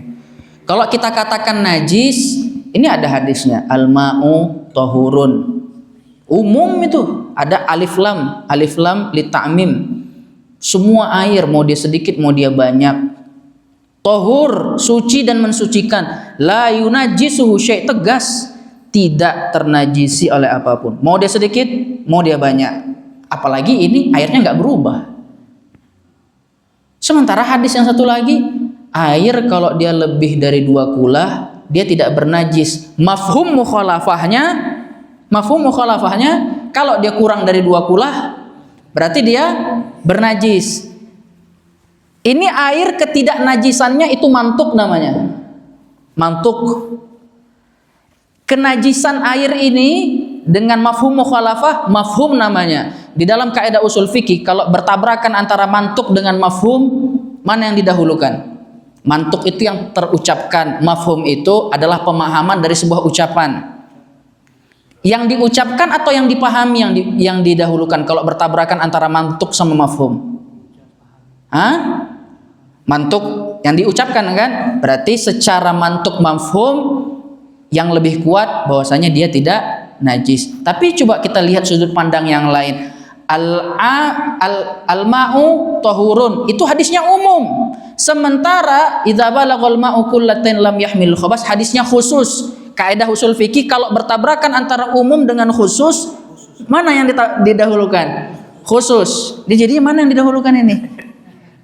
[SPEAKER 1] Kalau kita katakan najis, ini ada hadisnya, al-ma'u tahurun. Umum itu, ada alif lam li ta'mim. Semua air, mau dia sedikit mau dia banyak, tahur, suci dan mensucikan. La yunajjisuhu syai', tegas, tidak ternajisi oleh apapun. Mau dia sedikit, mau dia banyak. Apalagi ini airnya nggak berubah. Sementara hadis yang satu lagi, air kalau dia lebih dari 2 kulah dia tidak bernajis. Mafhum mukhalafahnya kalau dia kurang dari 2 kulah berarti dia bernajis. Ini air ketidaknajisannya itu mantuk namanya. Mantuk. Kenajisan air ini dengan mafhum mukhalafah, mafhum namanya. Di dalam kaidah usul fikih, kalau bertabrakan antara mantuk dengan mafhum, mana yang didahulukan? Mantuk itu yang terucapkan, mafhum itu adalah pemahaman dari sebuah ucapan. Yang diucapkan atau yang dipahami yang didahulukan kalau bertabrakan antara mantuk sama mafhum? Mantuk yang diucapkan kan? Berarti secara mantuk mafhum yang lebih kuat bahwasanya dia tidak najis. Tapi coba kita lihat sudut pandang yang lain. Al-ma'u tahurun, itu hadisnya umum. Sementara idza balaghal ma'u kullatain lam yahmil khabas, hadisnya khusus. Kaidah usul fikih kalau bertabrakan antara umum dengan khusus, mana yang didahulukan? Khusus. Jadi mana yang didahulukan ini?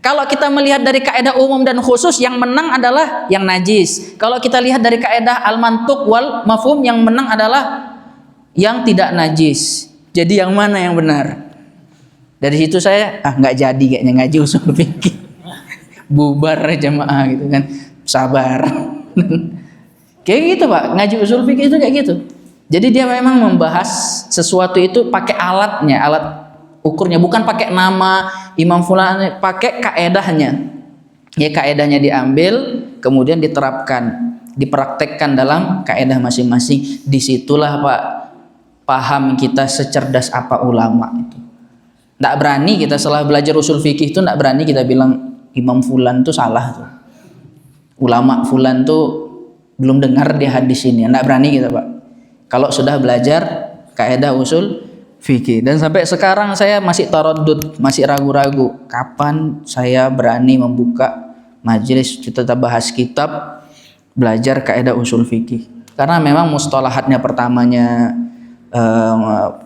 [SPEAKER 1] Kalau kita melihat dari kaidah umum dan khusus, yang menang adalah yang najis. Kalau kita lihat dari kaidah al-mantuq wal mafhum, yang menang adalah yang tidak najis. Jadi yang mana yang benar? Dari situ saya nggak jadi kayaknya ngaji usul fikih. Bubar jamaah gitu kan. Sabar. Kayak gitu Pak, ngaji usul fikih itu kayak gitu. Jadi dia memang membahas sesuatu itu pakai alatnya, alat ukurnya, bukan pakai nama Imam Fulan, pakai kaedahnya. Ya, kaedahnya diambil, kemudian diterapkan, dipraktekkan dalam kaedah masing-masing. Disitulah Pak, paham kita secerdas apa ulama itu. Nggak berani kita setelah belajar usul fikih itu, nggak berani kita bilang Imam Fulan itu salah tuh. Ulama Fulan tuh belum dengar di hadis ini, nggak berani kita Pak. Kalau sudah belajar kaedah usul fikih. Dan sampai sekarang saya masih taraddud, masih ragu-ragu kapan saya berani membuka majelis kita bahas kitab belajar kaedah usul fikih. Karena memang mustalahatnya pertamanya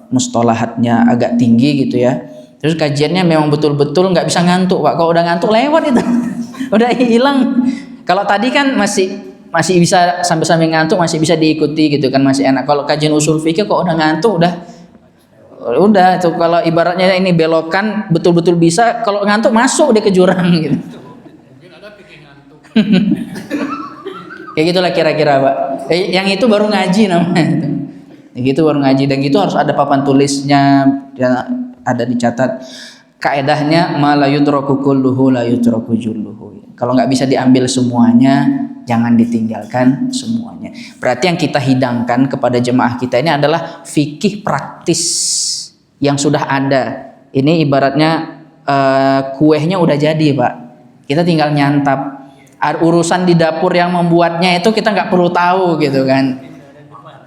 [SPEAKER 1] mustalahatnya agak tinggi gitu ya. Terus kajiannya memang betul-betul nggak bisa ngantuk Pak. Kalau udah ngantuk lewat itu, udah hilang. Kalau tadi kan masih bisa sambil ngantuk masih bisa diikuti gitu kan, masih enak. Kalau kajian usul fikih kok udah ngantuk udah itu, kalau ibaratnya ini belokan betul-betul bisa, kalau ngantuk masuk dia ke jurang gitu.
[SPEAKER 3] Mungkin ada pikir ngantuk.
[SPEAKER 1] Kayak gitulah kira-kira Pak. Yang itu baru ngaji namanya. Gitu baru ngaji, dan gitu harus ada papan tulisnya, ada dicatat kaedahnya ma la yudraku kulluhu la yudraku julluhu. Kalau nggak bisa diambil semuanya, jangan ditinggalkan semuanya. Berarti yang kita hidangkan kepada jemaah kita ini adalah fikih praktis yang sudah ada. Ini ibaratnya kuehnya udah jadi Pak, kita tinggal nyantap. Urusan di dapur yang membuatnya itu kita nggak perlu tahu gitu kan.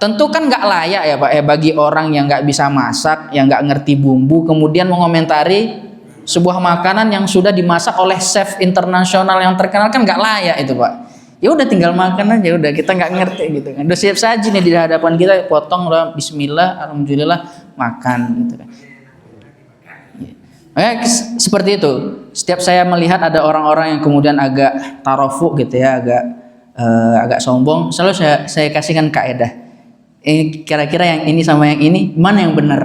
[SPEAKER 1] Tentu kan nggak layak ya Pak bagi orang yang nggak bisa masak, yang nggak ngerti bumbu, kemudian mengomentari sebuah makanan yang sudah dimasak oleh chef internasional yang terkenal, kan nggak layak itu Pak. Ya udah tinggal makan aja, udah kita nggak ngerti gitu kan. Udah siap saji nih di hadapan kita, potong lah, Bismillah, alhamdulillah, makan gitu kan. Seperti itu. Setiap saya melihat ada orang-orang yang kemudian agak tarofu gitu ya, agak sombong, selalu saya kasihkan kaedah. Kira-kira yang ini sama yang ini mana yang benar?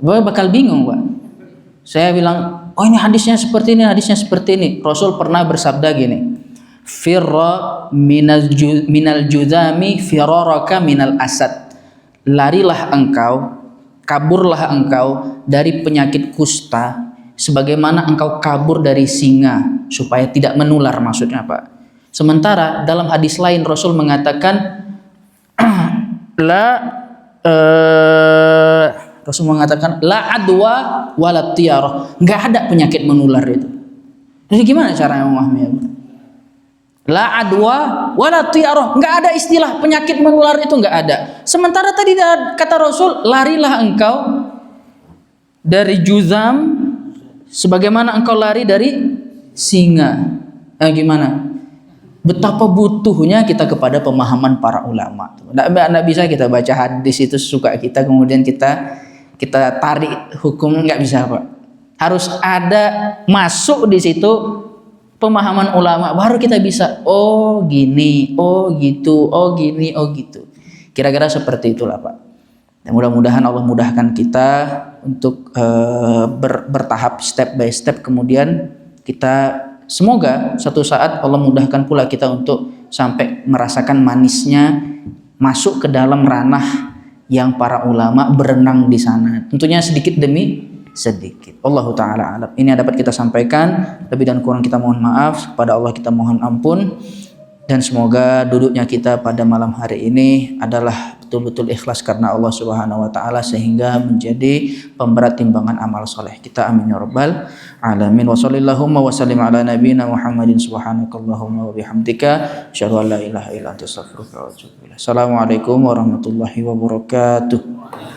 [SPEAKER 1] Bakal bingung Pak. Saya bilang, oh ini hadisnya seperti ini, hadisnya seperti ini. Rasul pernah bersabda gini, firra minal judami firaraka minal asad. Larilah engkau, kaburlah engkau dari penyakit kusta sebagaimana engkau kabur dari singa supaya tidak menular, maksudnya Pak. Sementara dalam hadis lain Rasul mengatakan Rasul mengatakan la adwa wala tiyarah, nggak ada penyakit menular itu. Jadi gimana cara memahaminya? La adwa wala tiyarah, nggak ada istilah penyakit menular itu, nggak ada. Sementara tadi kata Rasul, larilah engkau dari juzam sebagaimana engkau lari dari singa. Gimana? Betapa butuhnya kita kepada pemahaman para ulama. Nggak bisa kita baca hadis itu suka kita, kemudian kita tarik hukum, nggak bisa Pak. Harus ada masuk di situ pemahaman ulama, baru kita bisa, oh gini, oh gitu, oh gini, oh gitu. Kira-kira seperti itulah Pak. Dan mudah-mudahan Allah mudahkan kita untuk bertahap, step by step, kemudian kita semoga suatu saat Allah mudahkan pula kita untuk sampai merasakan manisnya masuk ke dalam ranah yang para ulama berenang di sana. Tentunya sedikit demi sedikit. Allahu taala alam. Ini yang dapat kita sampaikan. Lebih dan kurang kita mohon maaf. Kepada Allah kita mohon ampun. Dan semoga duduknya kita pada malam hari ini adalah betul-betul ikhlas karena Allah Subhanahu wa taala sehingga menjadi pemberat timbangan amal soleh kita. Amin ya rabbal alamin. Wa sallallahu wa sallim ala nabiyyina Muhammadin subhanakallahumma wa bihamdika asyhadu an la ilaha illa anta astaghfiruka wa atubu ilaik. Assalamualaikum warahmatullahi wabarakatuh.